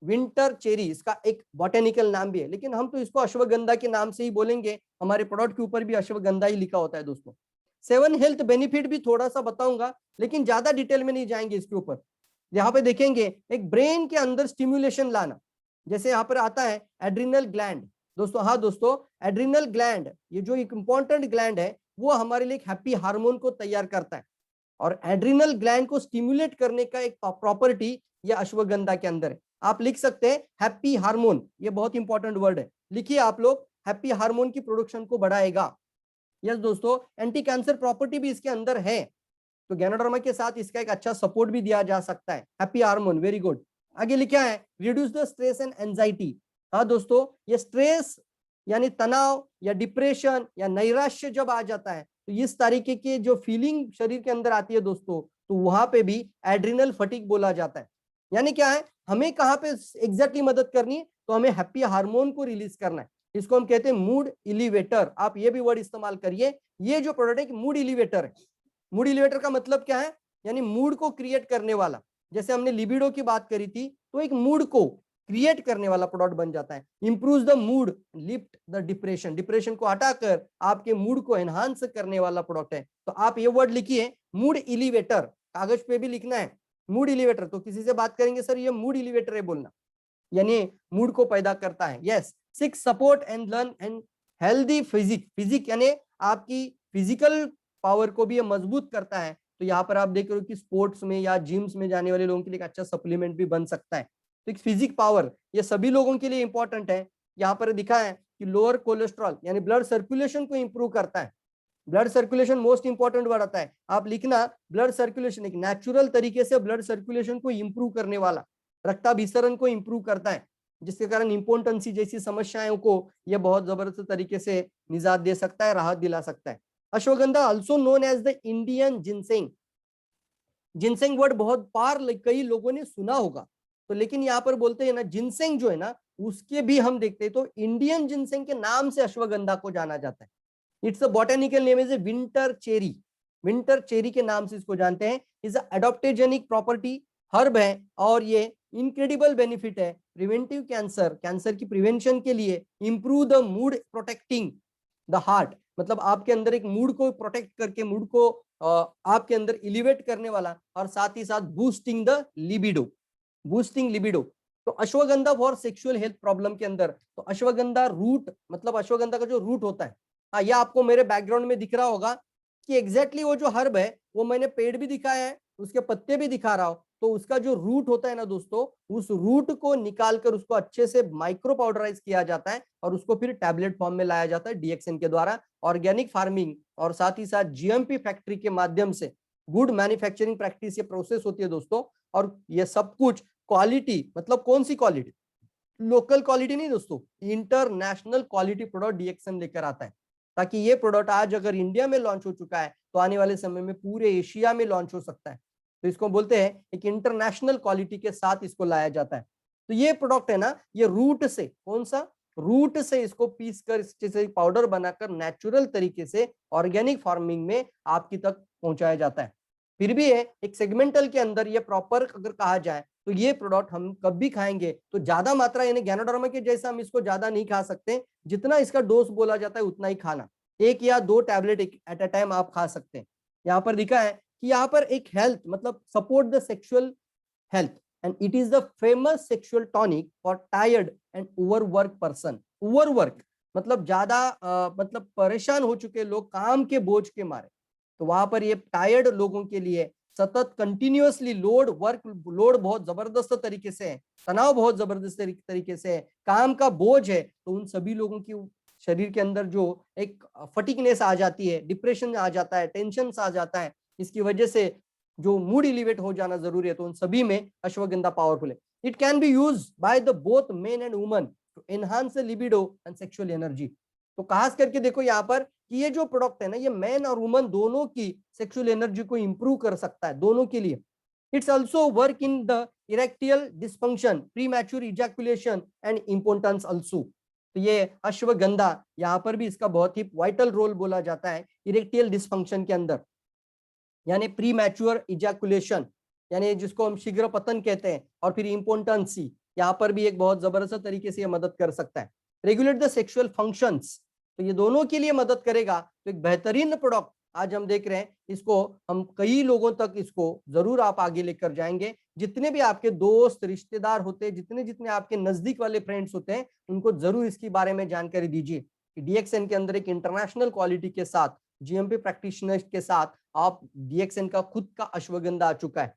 विंटर चेरी, इसका एक बॉटेनिकल नाम भी है, लेकिन हम तो इसको अश्वगंधा के नाम से ही बोलेंगे। हमारे प्रोडक्ट के ऊपर भी अश्वगंधा ही लिखा होता है दोस्तों। 7 हेल्थ बेनिफिट भी थोड़ा सा बताऊंगा, लेकिन ज्यादा डिटेल में नहीं जाएंगे इसके ऊपर। यहाँ पे देखेंगे एक ब्रेन के अंदर स्टिम्युलेशन लाना, जैसे यहाँ पर आता है एड्रिनल ग्लैंड दोस्तों। हाँ दोस्तों, एड्रिनल ग्लैंड, ये जो एक इंपॉर्टेंट ग्लैंड है, वो हमारे लिए एक हैप्पी हार्मोन को तैयार करता है, और एड्रिनल ग्लैंड को स्टिम्युलेट करने का एक प्रॉपर्टी ये अश्वगंधा के अंदर है। आप लिख सकते हैं हैप्पी हार्मोन, ये बहुत इंपॉर्टेंट वर्ड है, लिखिए आप लोग, हैप्पी हार्मोन की प्रोडक्शन को बढ़ाएगा। यस दोस्तों, एंटी कैंसर प्रॉपर्टी भी इसके अंदर है, तो गैनोडर्मा के साथ इसका एक अच्छा सपोर्ट भी दिया जा सकता है। Happy hormone, very good. आगे लिखा है reduce the stress and anxiety. हाँ दोस्तों, ये स्ट्रेस यानी तनाव या डिप्रेशन या नैराश्य जब आ जाता है तो इस तरीके के जो फीलिंग शरीर के अंदर आती है दोस्तों, तो वहां पे भी एड्रिनल फटीग बोला जाता है। यानी क्या है, हमें कहाँ पे एग्जैक्टली मदद करनी है, तो हमें हैप्पी हार्मोन को रिलीज करना है। इसको हम कहते हैं मूड इलिवेटर। आप ये भी वर्ड इस्तेमाल करिए, ये जो प्रोडक्ट है मूड इलिवेटर है। मूड इलिवेटर का मतलब क्या है, यानी मूड को क्रिएट करने वाला। जैसे हमने लिबिडो की बात करी थी, तो एक मूड को क्रिएट करने वाला प्रोडक्ट बन जाता है। Improve the mood, lift the depression, depression को हटाकर आपके मूड को एनहांस करने वाला प्रोडक्ट है। तो आप ये वर्ड लिखिए, मूड इलिवेटर, कागज पे भी लिखना है मूड इलिवेटर। तो किसी से बात करेंगे, सर ये मूड इलिवेटर है बोलना, यानी मूड को पैदा करता है। Yes, six support and learn and healthy physique, physique यानी आपकी फिजिकल पावर को भी ये मजबूत करता है। तो यहाँ पर आप देख रहे हो कि स्पोर्ट्स में या जिम्स में जाने वाले लोगों के लिए एक अच्छा सप्लीमेंट भी बन सकता है। तो एक फिजिक पावर ये सभी लोगों के लिए इंपॉर्टेंट है। यहाँ पर दिखा है कि लोअर कोलेस्ट्रॉल यानी ब्लड सर्कुलेशन को इंप्रूव करता है। Blood circulation most important word आता है, आप लिखना ब्लड सर्कुलेशन, एक नेचुरल तरीके से ब्लड सर्कुलेशन को इंप्रूव करने वाला, रक्ताभिसरण को इंप्रूव करता है, जिसके कारण इम्पोर्टेंसी जैसी समस्याओं को यह बहुत जबरदस्त तरीके से निजात दे सकता है, राहत दिला सकता है। Ashwagandha also known as the Indian ginseng. Ginseng word बहुत बार कई लोगों ने सुना होगा, तो लेकिन यहाँ पर बोलते हैं ना जिनसेंग जो है ना, उसके भी हम देखते हैं तो इंडियन जिनसेंग के नाम से अश्वगंधा को जाना जाता है। It's a botanical name is a winter cherry, winter cherry के नाम से इसको जानते हैं। इज एडोप्टेजेनिक प्रॉपर्टी, हर्ब है, और ये इनक्रेडिबल बेनिफिट है प्रिवेंटिव कैंसर, कैंसर की प्रिवेंशन के लिए, improve the mood protecting the heart, मतलब आपके अंदर एक मूड को प्रोटेक्ट करके मूड को आपके अंदर इलिवेट करने वाला, और साथ ही साथ boosting the libido, boosting libido. तो ashwagandha for sexual health problem के अंदर, तो अश्वगंधा रूट, मतलब अश्वगंधा का जो रूट होता है, हाँ ये आपको मेरे बैकग्राउंड में दिख रहा होगा कि एग्जैक्टली वो जो हर्ब है वो मैंने पेड़ भी दिखाया है, उसके पत्ते भी दिखा रहा हूं। तो उसका जो रूट होता है ना दोस्तों, उस रूट को निकालकर उसको अच्छे से माइक्रो पाउडराइज किया जाता है और उसको फिर टैबलेट फॉर्म में लाया जाता है डीएक्सएन के द्वारा। ऑर्गेनिक फार्मिंग और साथ ही साथ जीएमपी फैक्ट्री के माध्यम से, गुड मैन्युफैक्चरिंग प्रैक्टिस ये प्रोसेस होती है दोस्तों। और ये सब कुछ क्वालिटी, मतलब कौन सी क्वालिटी, लोकल क्वालिटी नहीं दोस्तों, इंटरनेशनल क्वालिटी प्रोडक्ट डीएक्सएन लेकर आता है, ताकि ये प्रोडक्ट आज अगर इंडिया में लॉन्च हो चुका है तो आने वाले समय में पूरे एशिया में लॉन्च हो सकता है। तो इसको बोलते हैं एक इंटरनेशनल क्वालिटी के साथ इसको लाया जाता है। तो ये प्रोडक्ट है ना, ये रूट से, कौन सा, रूट से इसको पीस कर जैसे पाउडर बनाकर नेचुरल तरीके से ऑर्गेनिक फार्मिंग में आपकी तक पहुंचाया जाता है। फिर भी है एक सेगमेंटल के अंदर ये प्रॉपर अगर कहा जाए तो ये प्रोडक्ट हम कभी खाएंगे तो ज्यादा मात्रा, यानी गैनोडर्मा के जैसा हम इसको ज्यादा नहीं खा सकते, जितना इसका डोज बोला जाता है उतना ही खाना, 1 या 2 टैबलेट एट अ टाइम आप खा सकते हैं। यहाँ पर लिखा है कि यहाँ पर एक हेल्थ, मतलब support the sexual health and it is the famous sexual tonic for tired and overwork person. Overwork मतलब ज्यादा मतलब परेशान हो चुके लोग काम के बोझ के मारे, तो वहां पर ये टायर्ड लोगों के लिए, सतत कंटिन्यूअसली लोड, वर्क लोड बहुत जबरदस्त तरीके से है, तनाव बहुत जबरदस्त तरीके से है, काम का बोझ है, तो उन सभी लोगों की शरीर के अंदर जो एक फटीकनेस आ जाती है, डिप्रेशन आ जाता है, टेंशन आ जाता है, इसकी वजह से जो मूड इलिवेट हो जाना जरूरी है, तो उन सभी में अश्वगंधा पावरफुल है। It can be use by the both men and woman to enhance libido and sexual energy. तो खास करके देखो यहाँ पर कि ये जो प्रोडक्ट है ना, ये मैन और वुमन दोनों की सेक्सुअल एनर्जी को इंप्रूव कर सकता है, दोनों के लिए। It's also work in the erectile dysfunction, premature ejaculation and importance also. तो ये अश्वगंधा यहाँ पर भी इसका बहुत ही वाइटल रोल बोला जाता है इरेक्टियल डिस्फंक्शन के अंदर, यानी प्रीमैच्योर इजैकुलेशन, यानी जिसको हम शीघ्र पतन कहते हैं, और फिर इंपोर्टेंसी, यहाँ पर भी एक बहुत जबरदस्त तरीके से ये मदद कर सकता है। रेगुलेट द सेक्सुअल फंक्शंस, तो ये दोनों के लिए मदद करेगा। तो एक बेहतरीन प्रोडक्ट आज हम देख रहे हैं, इसको हम कई लोगों तक इसको जरूर आप आगे लेकर जाएंगे। जितने भी आपके दोस्त रिश्तेदार होते हैं, जितने जितने आपके नजदीक वाले फ्रेंड्स होते हैं, उनको जरूर इसके बारे में जानकारी दीजिए कि डीएक्सएन के अंदर एक इंटरनेशनल क्वालिटी के साथ, जीएमपी प्रैक्टिशनर्स के साथ आप डीएक्सएन का खुद का अश्वगंधा आ चुका है।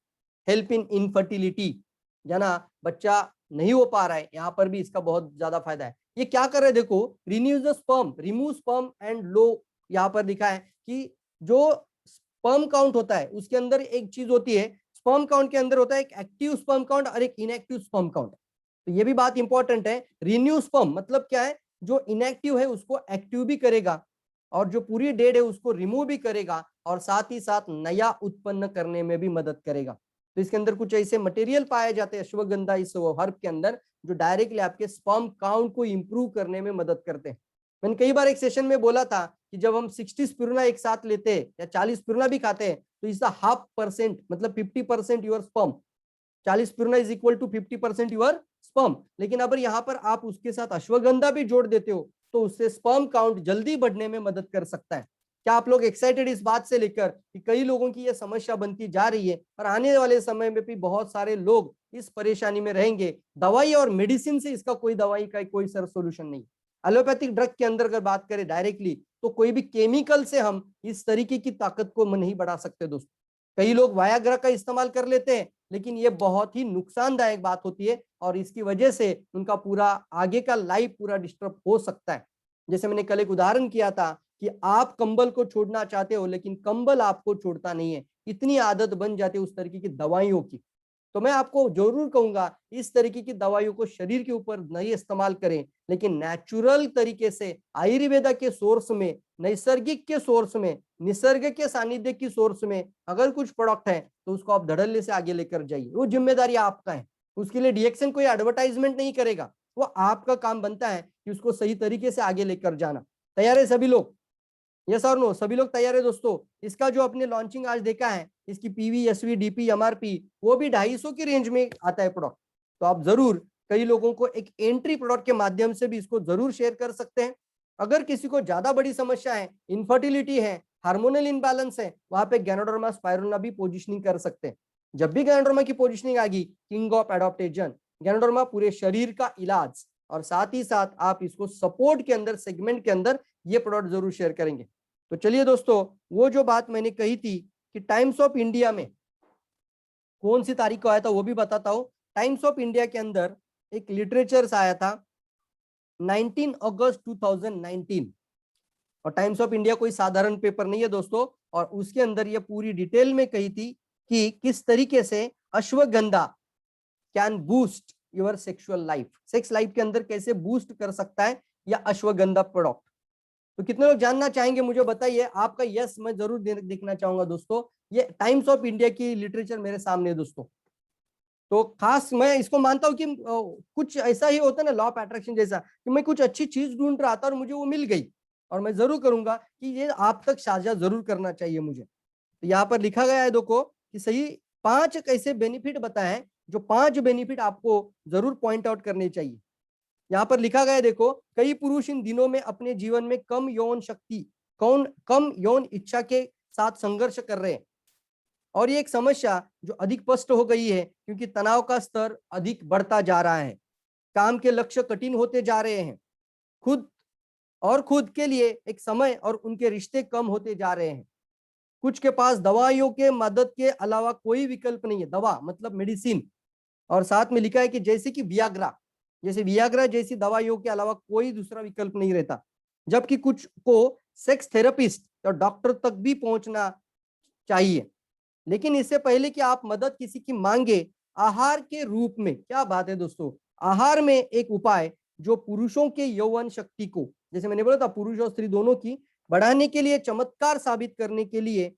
हेल्प इन इनफर्टिलिटी, जाना बच्चा नहीं हो पा रहा है, यहाँ पर भी इसका बहुत ज्यादा फायदा है। ये क्या कर रहे हैं देखो, renews the sperm, remove sperm and low यहाँ पर लिखा है कि जो स्पर्म काउंट होता है उसके अंदर एक चीज होती है, स्पर्म काउंट के अंदर होता है एक एक्टिव स्पर्म काउंट और एक इनएक्टिव स्पर्म काउंट। तो ये भी बात इंपॉर्टेंट है। रिन्यू स्पर्म मतलब क्या है, जो इनएक्टिव है उसको एक्टिव भी करेगा और जो पूरी डेड है उसको रिमूव भी करेगा और साथ ही साथ नया उत्पन्न करने में भी मदद करेगा। तो इसके अंदर कुछ ऐसे मटेरियल पाए जाते हैं अश्वगंधा इस हर्ब के अंदर जो डायरेक्टली आपके स्पर्म काउंट को इंप्रूव करने में मदद करते हैं। मैंने कई बार एक सेशन में बोला था कि जब हम 60 स्पिरुलिना एक साथ लेते हैं या 40 स्पिरुलिना भी खाते हैं तो इसका 0.5% मतलब 50% your sperm, 40 spirulina is equal to 50% your sperm. लेकिन अगर यहाँ पर आप उसके साथ अश्वगंधा भी जोड़ देते हो तो उससे स्पर्म काउंट जल्दी बढ़ने में मदद कर सकता है। क्या आप लोग एक्साइटेड इस बात से लेकर कि कई लोगों की यह समस्या बनती जा रही है और आने वाले समय में भी बहुत सारे लोग इस परेशानी में रहेंगे। दवाई और मेडिसिन से इसका कोई दवाई का कोई सर सोल्यूशन नहीं। एलोपैथिक ड्रग के अंदर अगर बात करें डायरेक्टली तो कोई भी केमिकल से हम इस तरीके की ताकत को नहीं बढ़ा सकते दोस्तों। कई लोग वायाग्रा का इस्तेमाल कर लेते हैं लेकिन ये बहुत ही नुकसानदायक बात होती है और इसकी वजह से उनका पूरा आगे का लाइफ पूरा डिस्टर्ब हो सकता है। जैसे मैंने कल एक उदाहरण किया था कि आप कंबल को छोड़ना चाहते हो लेकिन कंबल आपको छोड़ता नहीं है, इतनी आदत बन जाती है उस तरीके की दवाइयों की। तो मैं आपको जरूर कहूंगा इस तरीके की दवाइयों को शरीर के ऊपर नहीं इस्तेमाल करें, लेकिन नेचुरल तरीके से आयुर्वेदा के सोर्स में, नैसर्गिक के सोर्स में, निसर्ग के सानिध्य की सोर्स में अगर कुछ प्रोडक्ट है तो उसको आप धड़ल्ले से आगे लेकर जाइए। वो जिम्मेदारी आपका है, उसके लिए डीएक्शन कोई एडवर्टाइजमेंट नहीं करेगा, वो आपका काम बनता है कि उसको सही तरीके से आगे लेकर जाना। तैयार है सभी लोग? यस और नो? सभी लोग तैयार है दोस्तों? इसका जो आपने लॉन्चिंग आज देखा है इसकी पीवी, एसवी, डीपी, एमआरपी वो भी 250 की रेंज में आता है प्रोडक्ट। तो आप जरूर कई लोगों को एक एंट्री प्रोडक्ट के माध्यम से भी इसको जरूर शेयर कर सकते हैं। अगर किसी को ज्यादा बड़ी समस्या है, इनफर्टिलिटी है, हार्मोनल इनबैलेंस है, वहां पे गैनोडर्मा स्पाइरुलिना भी पोजिशनिंग कर सकते हैं। जब भी गैनोडर्मा की पोजिशनिंग आएगी, किंग ऑफ एडॉप्टेशन गैनोडर्मा पूरे शरीर का इलाज और साथ ही साथ आप इसको सपोर्ट के अंदर, सेगमेंट के अंदर ये प्रोडक्ट जरूर शेयर करेंगे। तो चलिए दोस्तों, वो जो बात मैंने कही थी कि टाइम्स ऑफ इंडिया में कौन सी तारीख को आया था वो भी बताता हूं। टाइम्स ऑफ इंडिया के अंदर एक लिटरेचर आया था 19 अगस्त 2019 और टाइम्स ऑफ इंडिया कोई साधारण पेपर नहीं है दोस्तों। और उसके अंदर ये पूरी डिटेल में कही थी कि किस तरीके से ashwagandha can boost your sexual life, sex life के अंदर कैसे बूस्ट कर सकता है या अश्वगंधा प्रोडक्ट। तो कितने लोग जानना चाहेंगे मुझे बताइए। आपका यस मैं जरूर देखना चाहूंगा दोस्तों। ये टाइम्स ऑफ इंडिया की लिटरेचर मेरे सामने है दोस्तों। तो खास मैं इसको मानता हूं कि कुछ ऐसा ही होता है ना, लॉ ऑफ अट्रैक्शन जैसा, कि मैं कुछ अच्छी चीज ढूंढ रहा था और मुझे वो मिल गई और मैं जरूर करूंगा कि ये आप तक साझा जरूर करना चाहिए मुझे। तो यहाँ पर लिखा गया है देखो कि सही 5 ऐसे बेनिफिट बताए हैं, जो 5 बेनिफिट आपको जरूर पॉइंट आउट करने चाहिए। यहाँ पर लिखा गया है देखो, कई पुरुष इन दिनों में अपने जीवन में कम यौन शक्ति, कम यौन इच्छा के साथ संघर्ष कर रहे हैं और ये एक समस्या जो अधिक स्पष्ट हो गई है क्योंकि तनाव का स्तर अधिक बढ़ता जा रहा है, काम के लक्ष्य कठिन होते जा रहे हैं, खुद के लिए एक समय और उनके रिश्ते कम होते जा रहे हैं। कुछ के पास दवाइयों के मदद के अलावा कोई विकल्प नहीं है, दवा मतलब मेडिसिन। और साथ में लिखा है कि जैसे कि वियाग्रा जैसी दवाइयों के अलावा कोई दूसरा विकल्प नहीं रहता। जबकि कुछ को सेक्स थेरेपिस्ट और डॉक्टर तक भी पहुंचना चाहिए। लेकिन इससे पहले कि आप मदद किसी की मांगे, आहार के रूप में, क्या बात है दोस्तों, आहार में एक उपाय जो पुरुषों के यौवन शक्ति को, जैसे मैंने बोला था पुरुष और स्त्री दोनों की, बढ़ाने के लिए, चमत्कार साबित करने के लिए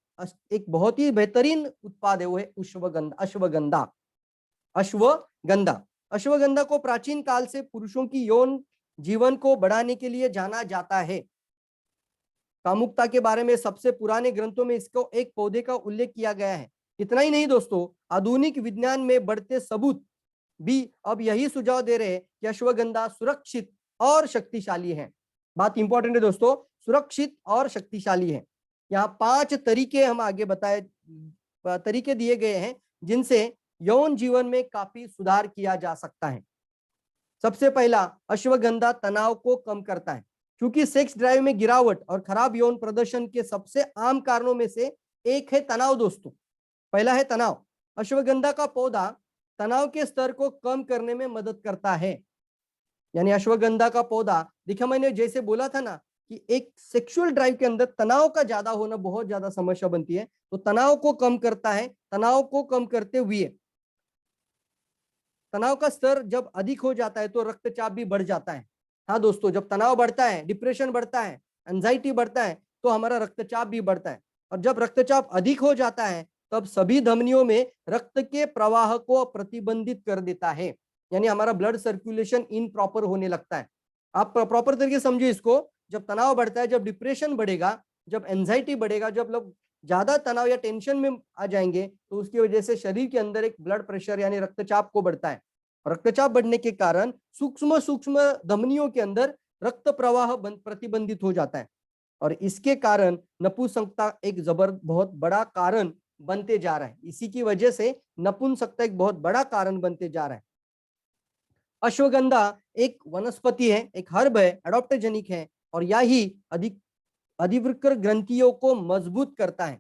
एक बहुत ही बेहतरीन उत्पाद है, वो है अश्वगंधा। अश्वगंधा को प्राचीन काल से पुरुषों की यौन जीवन को बढ़ाने के लिए जाना जाता है। कामुकता के बारे में सबसे पुराने ग्रंथों में इसको एक पौधे का उल्लेख किया गया है। इतना ही नहीं दोस्तों, आधुनिक विज्ञान में बढ़ते सबूत भी अब यही सुझाव दे रहे हैं कि अश्वगंधा सुरक्षित और शक्तिशाली है। बात इंपॉर्टेंट है दोस्तों, सुरक्षित और शक्तिशाली है। यहाँ 5 तरीके हम आगे तरीके दिए गए हैं जिनसे यौन जीवन में काफी सुधार किया जा सकता है। सबसे पहला, अश्वगंधा तनाव को कम करता है। क्योंकि सेक्स ड्राइव में गिरावट और खराब यौन प्रदर्शन के सबसे आम कारणों में से एक है तनाव दोस्तों। पहला है तनाव। अश्वगंधा का पौधा तनाव के स्तर को कम करने में मदद करता है। यानी अश्वगंधा का पौधा, देखा मैंने जैसे बोला था ना कि एक सेक्सुअल ड्राइव के अंदर तनाव का ज्यादा होना बहुत ज्यादा समस्या बनती है। तो तनाव को कम करता है। तनाव को कम करते हुए तनाव का स्तर जब अधिक हो जाता है तो रक्तचाप भी बढ़ जाता है। हाँ दोस्तों, जब तनाव बढ़ता है, डिप्रेशन बढ़ता है, एंजाइटी बढ़ता है, तो हमारा रक्तचाप भी बढ़ता है। और जब रक्तचाप अधिक हो जाता है तब सभी धमनियों में रक्त के प्रवाह को प्रतिबंधित कर देता है, यानी हमारा ब्लड सर्कुलेशन इनप्रॉपर होने लगता है। आप प्रॉपर तरीके से समझिए इसको। जब तनाव बढ़ता है, जब डिप्रेशन बढ़ेगा, जब एंजाइटी बढ़ेगा, जब लोग ज्यादा तनाव या टेंशन में आ जाएंगे, तो उसकी वजह से शरीर के अंदर एक ब्लड प्रेशर यानी रक्तचाप को बढ़ता है। रक्तचाप बढ़ने के कारण सूक्ष्म सूक्ष्म धमनियों के अंदर रक्त प्रवाह प्रतिबंधित हो जाता है और इसके कारण नपुंसकता एक बहुत बड़ा कारण बनते जा रहा है। इसी की वजह से नपुंसकता एक बहुत बड़ा कारण बनते जा रहा है। अश्वगंधा एक वनस्पति है, एक हर्ब है, एडॉप्टोजेनिक है और यही अधिवृक्क ग्रंथियों को मजबूत करता है,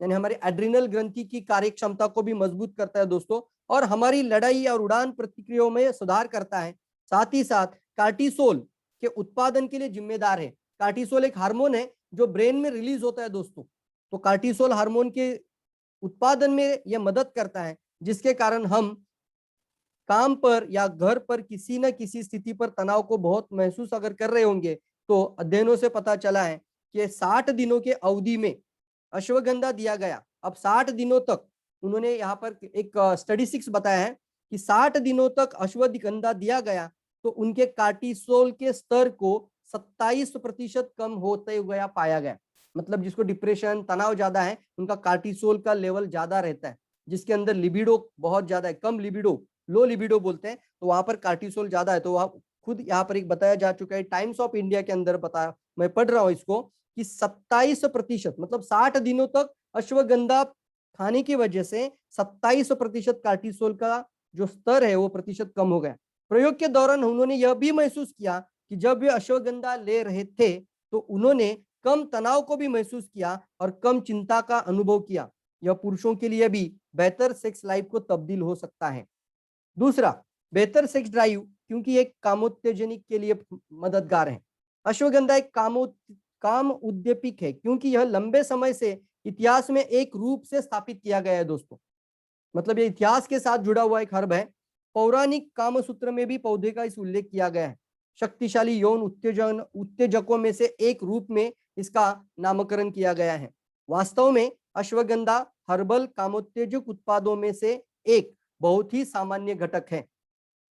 यानी हमारे एड्रिनल ग्रंथि की कार्य क्षमता को भी मजबूत करता है दोस्तों, और हमारी लड़ाई और उड़ान प्रतिक्रियाओं में सुधार करता है। साथ ही साथ कार्टिसोल के उत्पादन के लिए जिम्मेदार है। कार्टिसोल एक हार्मोन है जो ब्रेन में रिलीज होता है दोस्तों। तो कार्टिसोल हार्मोन के उत्पादन में यह मदद करता है, जिसके कारण हम काम पर या घर पर किसी न किसी स्थिति पर तनाव को बहुत महसूस अगर कर रहे होंगे, तो अध्ययनों से पता चला है कि 60 दिनों के अवधि में अश्वगंधा दिया गया। अब 60 दिनों तक उन्होंने यहाँ पर एक स्टडी 6 बताया है कि 60 दिनों तक अश्वगंधा दिया गया तो उनके कार्टिसोल के स्तर को 27% कम होते हुए पाया गया। मतलब जिसको डिप्रेशन, तनाव ज्यादा है, उनका कार्टिसोल का लेवल ज्यादा रहता है। जिसके अंदर लिबिडो बहुत ज्यादा है, कम लिबिडो, लो लिबिडो बोलते हैं, तो वहां पर कार्टिसोल ज्यादा है। तो वहां खुद यहाँ पर एक बताया जा चुका है, टाइम्स ऑफ इंडिया के अंदर बताया, मैं पढ़ रहा हूँ इसको, कि 27% मतलब 60 दिनों तक अश्वगंधा खाने की वजह से 27% कार्टिसोल का जो स्तर है वो प्रतिशत कम हो गया। प्रयोग के दौरान उन्होंने यह भी महसूस किया कि जब वे अश्वगंधा ले रहे थे तो उन्होंने कम तनाव को भी महसूस किया और कम चिंता का अनुभव किया। यह पुरुषों के लिए भी बेहतर सेक्स लाइफ को तब्दील हो सकता है। दूसरा, बेहतर सेक्स ड्राइव क्योंकि एक कामोत्तेजनिक के लिए मददगार है। अश्वगंधा एक काम उद्दीपक है क्योंकि यह लंबे समय से इतिहास में एक रूप से स्थापित किया गया है दोस्तों। मतलब ये इतिहास के साथ जुड़ा हुआ एक हर्ब है। पौराणिक कामसूत्र में भी पौधे का इस उल्लेख किया गया है। शक्तिशाली यौन उत्तेजकों में से एक रूप में इसका नामकरण किया गया है। वास्तव में अश्वगंधा हर्बल कामोत्तेजक उत्पादों में से एक बहुत ही सामान्य घटक है।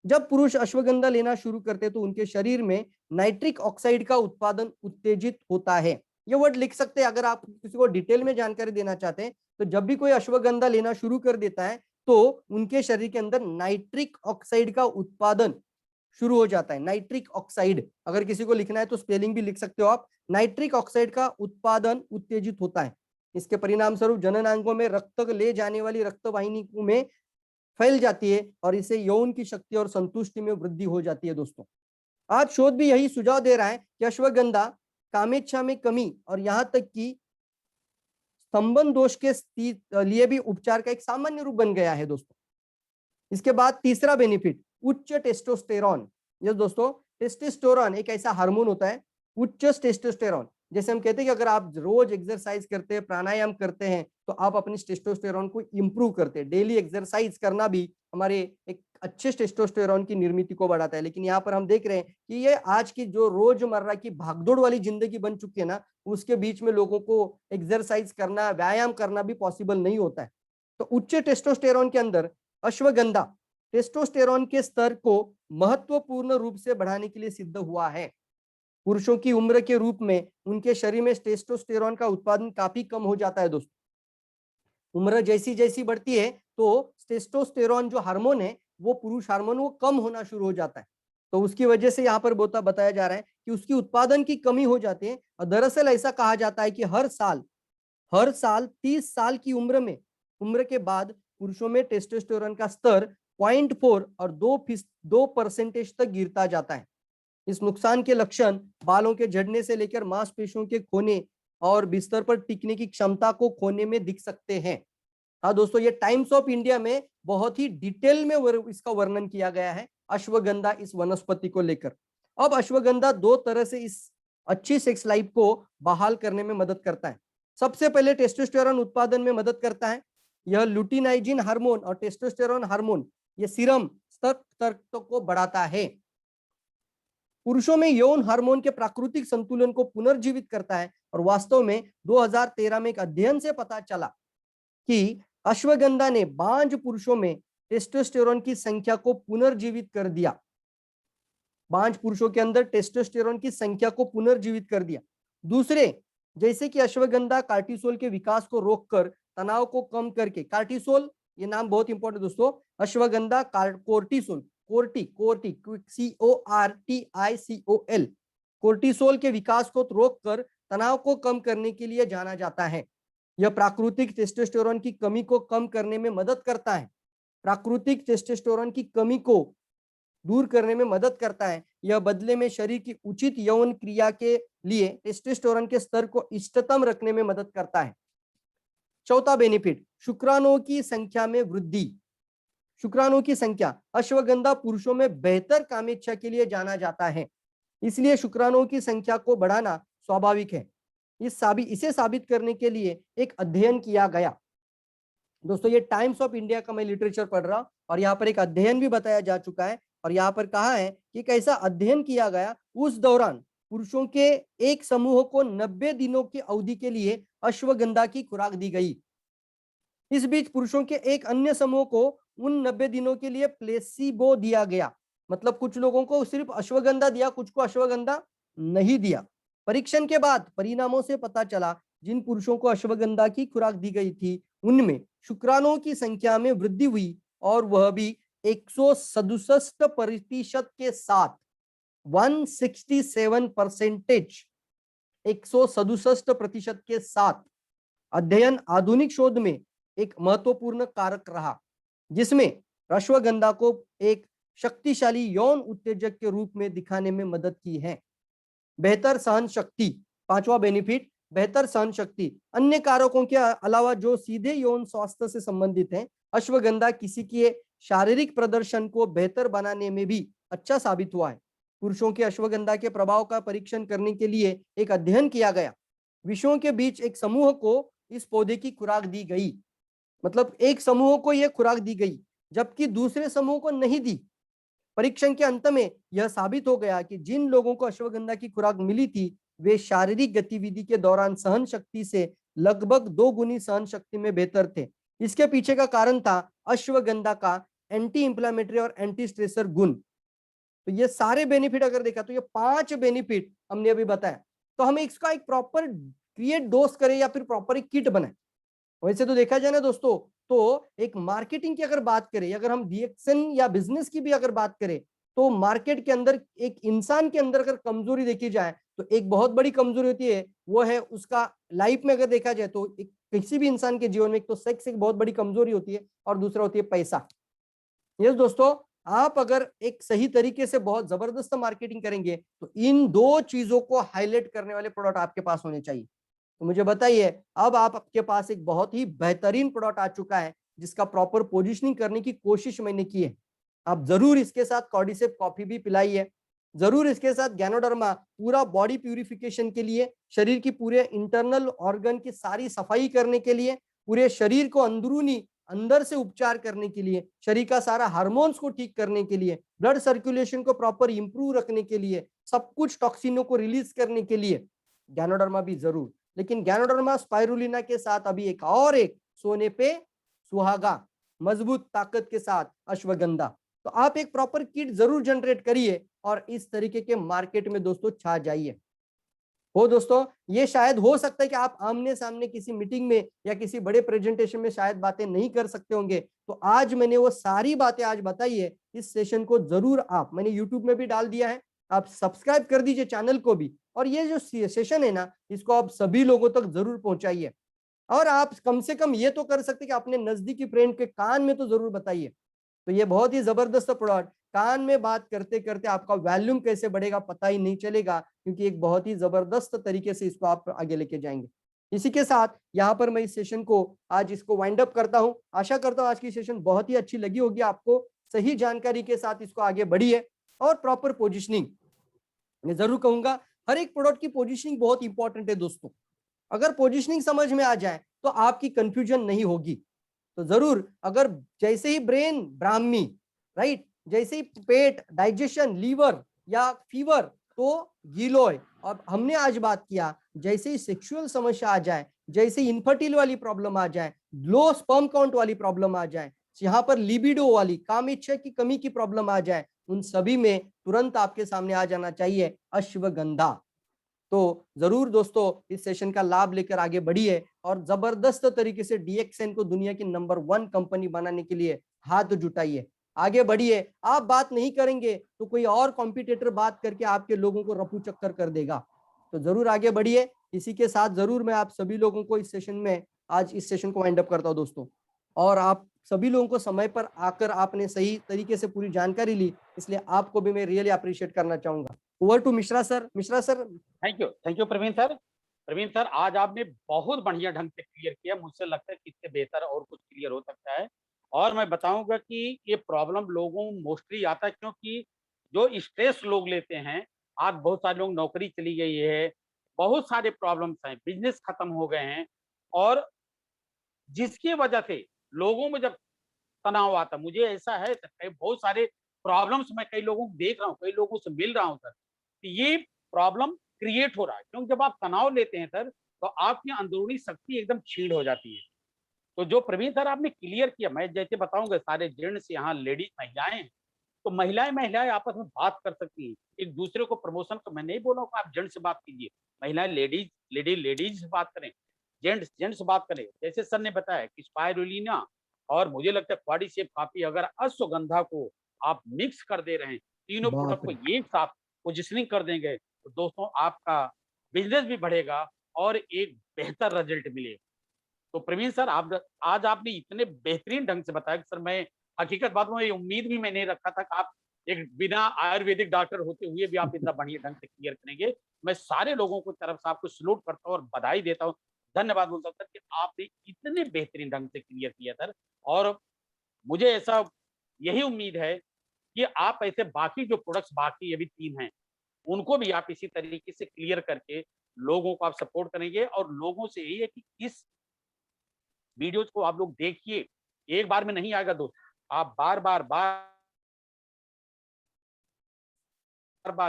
जब पुरुष अश्वगंधा लेना शुरू करते तो उनके शरीर में नाइट्रिक ऑक्साइड का उत्पादन उत्तेजित होता है। ये वर्ड लिख सकते हैं अगर आप किसी को डिटेल में जानकारी देना चाहते हैं। तो जब भी कोई अश्वगंधा लेना शुरू कर देता है तो उनके शरीर के अंदर नाइट्रिक ऑक्साइड का उत्पादन शुरू हो जाता है। नाइट्रिक ऑक्साइड, अगर किसी को लिखना है तो स्पेलिंग भी लिख सकते हो आप। नाइट्रिक ऑक्साइड का उत्पादन उत्तेजित होता है। इसके परिणाम स्वरूप जननांगों में रक्त ले जाने वाली रक्तवाहिनी में फैल जाती है और इससे यौन की शक्ति और संतुष्टि में वृद्धि हो जाती है दोस्तों। आज शोध भी यही सुझाव दे रहा है कि अश्वगंधा कामेच्छा में कमी और यहाँ तक कि स्तंभन दोष के लिए भी उपचार का एक सामान्य रूप बन गया है दोस्तों। इसके बाद तीसरा बेनिफिट, उच्च टेस्टोस्टेरॉन। यस दोस्तों, टेस्टोस्टेरॉन एक ऐसा हार्मोन होता है, उच्च टेस्टोस्टेरॉन। जैसे हम कहते हैं कि अगर आप रोज एक्सरसाइज करते हैं, प्राणायाम करते हैं, तो आप अपनी टेस्टोस्टेरॉन को इंप्रूव करते हैं। डेली एक्सरसाइज करना भी हमारे एक अच्छे टेस्टोस्टेरॉन की निर्मिति को बढ़ाता है। लेकिन यहाँ पर हम देख रहे हैं कि ये आज की जो रोजमर्रा की भागदौड़ वाली जिंदगी बन चुकी है ना, उसके बीच में लोगों को एक्सरसाइज करना, व्यायाम करना भी पॉसिबल नहीं होता है। तो उच्च टेस्टोस्टेरॉन के अंदर अश्वगंधा टेस्टोस्टेरॉन के स्तर को महत्वपूर्ण रूप से बढ़ाने के लिए सिद्ध हुआ है। पुरुषों की उम्र के रूप में उनके शरीर में टेस्टोस्टेरॉन का उत्पादन काफी कम हो जाता है दोस्तों। उम्र जैसी जैसी बढ़ती है तो टेस्टोस्टेरॉन जो हार्मोन है, वो पुरुष हार्मोन, वो कम होना शुरू हो जाता है। तो उसकी वजह से यहाँ पर बताया जा रहा है कि उसकी उत्पादन की कमी हो जाती है। और दरअसल ऐसा कहा जाता है कि हर साल 30 साल की उम्र के बाद पुरुषों में टेस्टोस्टेरोन का स्तर 0.4 और 2% तक गिरता जाता है। इस नुकसान के लक्षण बालों के झड़ने से लेकर मांसपेशियों के खोने और बिस्तर पर टिकने की क्षमता को खोने में दिख सकते हैं। हाँ दोस्तों, ये टाइम्स ऑफ इंडिया में बहुत ही डिटेल में इसका वर्णन किया गया है अश्वगंधा इस वनस्पति को लेकर। अब अश्वगंधा दो तरह से इस अच्छी सेक्स लाइफ को बहाल करने में मदद करता है। सबसे पहले टेस्टोस्टेरोन उत्पादन में मदद करता है। यह लुटिनाइजिन हार्मोन और टेस्टोस्टेरोन हार्मोन ये सीरम स्तर को बढ़ाता है। पुरुषों में यौन हार्मोन के प्राकृतिक संतुलन को पुनर्जीवित करता है। और वास्तव में 2013 में एक अध्ययन से पता चला कि अश्वगंधा ने बांझ पुरुषों में टेस्टोस्टेरोन की संख्या को पुनर्जीवित कर दिया। बांझ पुरुषों के अंदर टेस्टोस्टेरोन की संख्या को पुनर्जीवित कर दिया। दूसरे, जैसे कि अश्वगंधा कार्टिसोल के विकास को रोककर तनाव को कम करके, कार्टिसोल ये नाम बहुत इंपॉर्टेंट दोस्तों, अश्वगंधा कोर्टिसोल, CORTICOL, कोर्टिसोल के विकास को रोककर तनाव को कम करने के लिए जाना जाता है। यह प्राकृतिक टेस्टोस्टेरोन की कमी को कम करने में मदद करता है। प्राकृतिक टेस्टोस्टेरोन की कमी को दूर करने में मदद करता है। यह बदले में शरीर की उचित यौन क्रिया के लिए टेस्टोस्टेरोन के स्तर को इष्टतम रखने में मदद करता है। चौथा बेनिफिट, शुक्राणुओं की संख्या में वृद्धि। शुक्राणुओं की संख्या, अश्वगंधा पुरुषों में बेहतर कामेच्छा के लिए जाना जाता है, इसलिए शुक्राणुओं की संख्या को बढ़ाना स्वाभाविक है। इसे साबित करने के लिए एक अध्ययन किया गया। दोस्तों ये टाइम्स ऑफ इंडिया का मैं लिटरेचर पढ़ रहा हूं और यहाँ पर एक अध्ययन भी बताया जा चुका है। और यहाँ पर कहा है कि कैसा अध्ययन किया गया। उस दौरान पुरुषों के एक समूह को 90 दिनों की अवधि के लिए अश्वगंधा की खुराक दी गई। इस बीच पुरुषों के एक अन्य समूह को उन 90 दिनों के लिए प्लेसिबो दिया गया। मतलब कुछ लोगों को सिर्फ अश्वगंधा दिया, कुछ को अश्वगंधा नहीं दिया। परीक्षण के बाद परिणामों से पता चला जिन पुरुषों को अश्वगंधा की खुराक दी गई थी उनमें शुक्राणुओं की संख्या में वृद्धि हुई, और वह भी 167% के साथ, 167%, 167% के साथ। अध्ययन आधुनिक शोध में एक महत्वपूर्ण कारक रहा, जिसमें अश्वगंधा को एक शक्तिशाली यौन उत्तेजक के रूप में दिखाने में मदद की है। बेहतर सहन शक्ति, पांचवा बेनिफिट, बेहतर सहन शक्ति। अन्य कारकों के अलावा जो सीधे यौन स्वास्थ्य से संबंधित हैं, अश्वगंधा किसी के शारीरिक प्रदर्शन को बेहतर बनाने में भी अच्छा साबित हुआ है। पुरुषों के अश्वगंधा के प्रभाव का परीक्षण करने के लिए एक अध्ययन किया गया। विषयों के बीच एक समूह को इस पौधे की खुराक दी गई, मतलब एक समूह को यह खुराक दी गई जबकि दूसरे समूह को नहीं दी। परीक्षण के अंत में यह साबित हो गया कि जिन लोगों को अश्वगंधा की खुराक मिली थी वे शारीरिक गतिविधि के दौरान सहन शक्ति से लगभग 2 गुनी सहन शक्ति में बेहतर थे। इसके पीछे का कारण था अश्वगंधा का एंटी इंफ्लेमेटरी और एंटी स्ट्रेसर गुण। तो ये सारे बेनिफिट अगर देखा तो ये 5 बेनिफिट हमने अभी बताया। तो हमें इसका एक प्रॉपर क्रिएट डोज करें या फिर प्रॉपर एक किट बनाए। वैसे तो देखा जाए ना दोस्तों, तो एक मार्केटिंग की अगर बात करें, अगर हम रिएक्शन या बिजनेस की भी अगर बात करें, तो मार्केट के अंदर एक इंसान के अंदर अगर कमजोरी देखी जाए तो एक बहुत बड़ी कमजोरी होती है, वो है उसका लाइफ में अगर देखा जाए तो एक किसी भी इंसान के जीवन में एक तो सेक्स एक बहुत बड़ी कमजोरी होती है और दूसरा होती है पैसा। यस दोस्तों, आप अगर एक सही तरीके से बहुत जबरदस्त मार्केटिंग करेंगे तो इन 2 चीजों को हाईलाइट करने वाले प्रोडक्ट आपके पास होने चाहिए। तो मुझे बताइए, अब आपके पास एक बहुत ही बेहतरीन प्रोडक्ट आ चुका है जिसका प्रॉपर पोजीशनिंग करने की कोशिश मैंने की है। आप जरूर इसके साथ कॉर्डिसेप कॉफी भी पिलाइए, जरूर इसके साथ गैनोडर्मा पूरा बॉडी प्यूरिफिकेशन के लिए, शरीर की पूरे इंटरनल ऑर्गन की सारी सफाई करने के लिए, पूरे शरीर को अंदरूनी अंदर से उपचार करने के लिए, शरीर का सारा हार्मोन्स को ठीक करने के लिए, ब्लड सर्कुलेशन को प्रॉपर इंप्रूव रखने के लिए, सब कुछ टॉक्सिनों को रिलीज करने के लिए गैनोडर्मा भी जरूर। लेकिन गैनोडर्मा स्पाइरुलिना के साथ अभी एक सोने पे सुहागा मजबूत ताकत के साथ अश्वगंधा। तो आप एक प्रॉपर किट जरूर जनरेट करिए और इस तरीके के मार्केट में दोस्तों छा जाइए। हो दोस्तों, ये शायद हो सकता है कि आप आमने सामने किसी मीटिंग में या किसी बड़े प्रेजेंटेशन में शायद बातें नहीं कर सकते होंगे, तो आज मैंने वो सारी बातें आज बताई है। इस सेशन को जरूर मैंने यूट्यूब में भी डाल दिया है, आप सब्सक्राइब कर दीजिए चैनल को भी, और ये जो सेशन है ना इसको आप सभी लोगों तक जरूर पहुंचाइए। और आप कम से कम ये तो कर सकते कि अपने नजदीकी फ्रेंड के कान में तो जरूर बताइए। तो ये बहुत ही जबरदस्त प्रोडक्ट, कान में बात करते करते आपका वॉल्यूम कैसे बढ़ेगा पता ही नहीं चलेगा, क्योंकि एक बहुत ही जबरदस्त तरीके से इसको आप आगे लेके जाएंगे। इसी के साथ यहाँ पर मैं इस सेशन को आज इसको वाइंड अप करता हूँ। आशा करता हूँ आज की सेशन बहुत ही अच्छी लगी होगी आपको। सही जानकारी के साथ इसको आगे बढ़िए और प्रॉपर पोजिशनिंग, मैं जरूर कहूंगा हर एक प्रोडक्ट की पोजीशनिंग बहुत इंपॉर्टेंट है दोस्तों। अगर पोजीशनिंग समझ में आ जाए तो आपकी कंफ्यूजन नहीं होगी। तो जरूर, अगर जैसे ही ब्रेन ब्राह्मी, राइट, जैसे ही पेट डाइजेशन, लीवर या फीवर तो गीलोय, और हमने आज बात किया जैसे ही सेक्सुअल समस्या आ जाए, जैसे ही इनफर्टिल वाली प्रॉब्लम आ जाए, लो स्पर्म काउंट वाली प्रॉब्लम आ जाए, यहाँ पर लिबिडो वाली काम इच्छा की कमी की प्रॉब्लम आ जाए, उन सभी में तुरंत आपके सामने आ जाना चाहिए अश्वगंधा। तो जरूर दोस्तों इस सेशन का लाभ लेकर आगे बढ़िए और जबरदस्त तरीके से डीएक्सएन को दुनिया की नंबर 1 कंपनी बनाने के लिए हाथ जुटाइए, आगे बढ़िए। आप बात नहीं करेंगे तो कोई और कॉम्पिटिटर बात करके आपके लोगों को रफू चक्कर कर देगा। तो जरूर आगे बढ़िए। इसी के साथ जरूर मैं आप सभी लोगों को इस सेशन में, आज इस सेशन को वाइंड अप करता हूं दोस्तों। और आप सभी लोगों को समय पर आकर आपने सही तरीके से पूरी जानकारी ली, इसलिए आपको भी मैं रियली अप्रिशिएट करना चाहूंगा। Over to Mishra sir. Mishra sir. Thank you Praveen sir. Praveen sir, आज आपने बहुत बढ़िया ढंग से क्लियर किया। मुझसे लगता है कि इससे बेहतर और कुछ क्लियर हो सकता है। और मैं बताऊंगा कि ये प्रॉब्लम लोगों मोस्टली आता है क्योंकि जो स्ट्रेस लोग लेते हैं, आज बहुत सारे लोग, नौकरी चली गई है, बहुत सारे प्रॉब्लम्स हैं, बिजनेस खत्म हो गए हैं, और जिसकी वजह से लोगों में जब तनाव आता, मुझे ऐसा है सर, बहुत सारे प्रॉब्लम्स मैं कई लोगों को देख रहा हूँ, कई लोगों से मिल रहा हूँ सर, कि ये प्रॉब्लम क्रिएट हो रहा है क्योंकि जब आप तनाव लेते हैं सर, तो आपकी अंदरूनी शक्ति एकदम क्षीण हो जाती है। तो जो प्रवीण सर आपने क्लियर किया, मैं जैसे बताऊंगा, सारे जेंट्स यहाँ लेडीज महिलाएं हैं, तो महिलाएं महिलाएं आपस में बात कर सकती हैं, एक दूसरे को प्रमोशन का, मैं नहीं बोल रहा हूँ आप जेंट्स से बात कीजिए, महिलाएं लेडीज लेडीज से बात करें, जेंट्स जेंट्स से बात करें। जैसे सर ने बताया कि स्पाइरुलिना और मुझे लगता है क्वाड्रिसेप काफी, अगर अश्वगंधा को आप मिक्स कर दे रहे हैं, तीनों प्रोडक्ट बाप को रे। एक साथ पोजिशनिंग कर देंगे, तो दोस्तों आपका बिजनेस भी बढ़ेगा और एक बेहतर रिजल्ट मिलेगा। तो प्रवीण सर, आप आज आपने इतने बेहतरीन ढंग से बताया कि सर, मैं हकीकत बात में ये उम्मीद भी मैं नहीं रखा था कि आप एक बिना आयुर्वेदिक डॉक्टर होते हुए भी आप इतना बढ़िया ढंग से क्लियर करेंगे। मैं सारे लोगों को तरफ से आपको सलूट करता हूँ और बधाई देता हूँ, धन्यवाद बोलता हूँ सर कि आपने इतने बेहतरीन ढंग से क्लियर किया सर। और मुझे ऐसा यही उम्मीद है कि आप ऐसे बाकी जो प्रोडक्ट्स बाकी अभी 3 हैं, उनको भी आप इसी तरीके से क्लियर करके लोगों को आप सपोर्ट करेंगे। और लोगों से यही है कि इस वीडियोज को आप लोग देखिए, एक बार में नहीं आएगा दोस्त, आप बार बार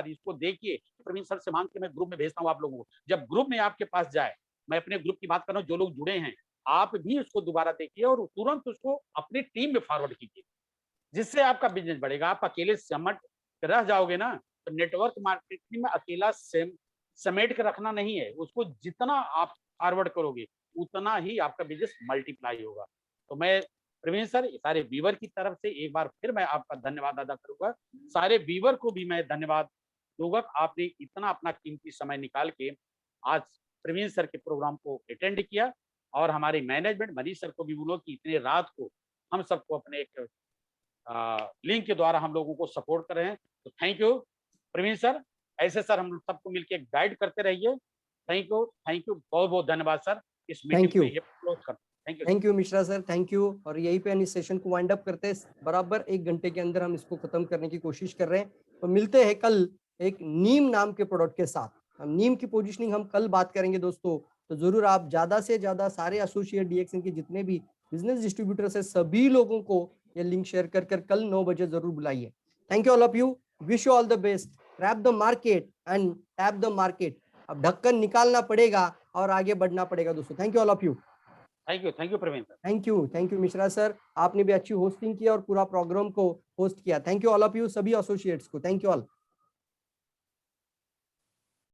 इसको देखिए। प्रवीण सर से मांग के मैं ग्रुप में भेजता हूँ आप लोगों को, जब ग्रुप में आपके पास जाए, मैं अपने ग्रुप की बात कर रहा हूँ, जो लोग जुड़े हैं, आप भी उसको दोबारा देखिए और तुरंत उसको अपनी टीम में फॉरवर्ड कीजिए, जिससे आपका बिजनेस बढ़ेगा। आप अकेले समट रह जाओगे ना, तो नेटवर्क मार्केटिंग में अकेला समेट के रखना नहीं है, उसको जितना आप फॉरवर्ड करोगे उतना ही आपका बिजनेस मल्टीप्लाई होगा। तो मैं प्रवीण सर, सारे व्यूवर की तरफ से एक बार फिर मैं आपका धन्यवाद अदा करूंगा। सारे व्यूवर को भी मैं धन्यवाद दूंगा, आपने इतना अपना कीमती समय निकाल के आज प्रवीण सर के प्रोग्राम को अटेंड किया। और हमारे मैनेजमेंट मनीष सर को भी बोलो कि इतने रात को हम सबको अपने एक लिंक के द्वारा हम लोगों को सपोर्ट कर रहे हैं। तो थैंक यू प्रवीण सर, ऐसे सर हम सबको मिलकर गाइड करते रहिए। थैंक यू, बहुत बहुत धन्यवाद सर। इस मीटिंग थैंक को यू। ये क्लोज करते हैं। Thank you. Thank you Mishra sir, thank you. और यहीं पे हम इस सेशन को वाइंड अप करते हैं। बराबर 1 घंटे के अंदर हम इसको खत्म करने की कोशिश कर रहे हैं। तो मिलते हैं कल एक नीम नाम के प्रोडक्ट के साथ। हम नीम की पोजीशनिंग हम कल बात करेंगे दोस्तों। तो जरूर आप ज्यादा से ज्यादा सारे एसोसिएट डीएक्सएन के जितने भी बिजनेस डिस्ट्रीब्यूटर्स है, सभी लोगों को ये लिंक शेयर कर कल 9 बजे जरूर बुलाइए। Thank you all of you, wish you all the best. Trap the market and tap the market. अब ढक्कन निकालना पड़ेगा और आगे बढ़ना पड़ेगा दोस्तों। Thank you all of you. Thank you Praveen sir. Thank you Mishra sir, आपने भी अच्छी होस्टिंग की और पूरा प्रोग्राम को होस्ट किया। Thank you all of you, सभी एसोसिएट्स को थैंक यू ऑल।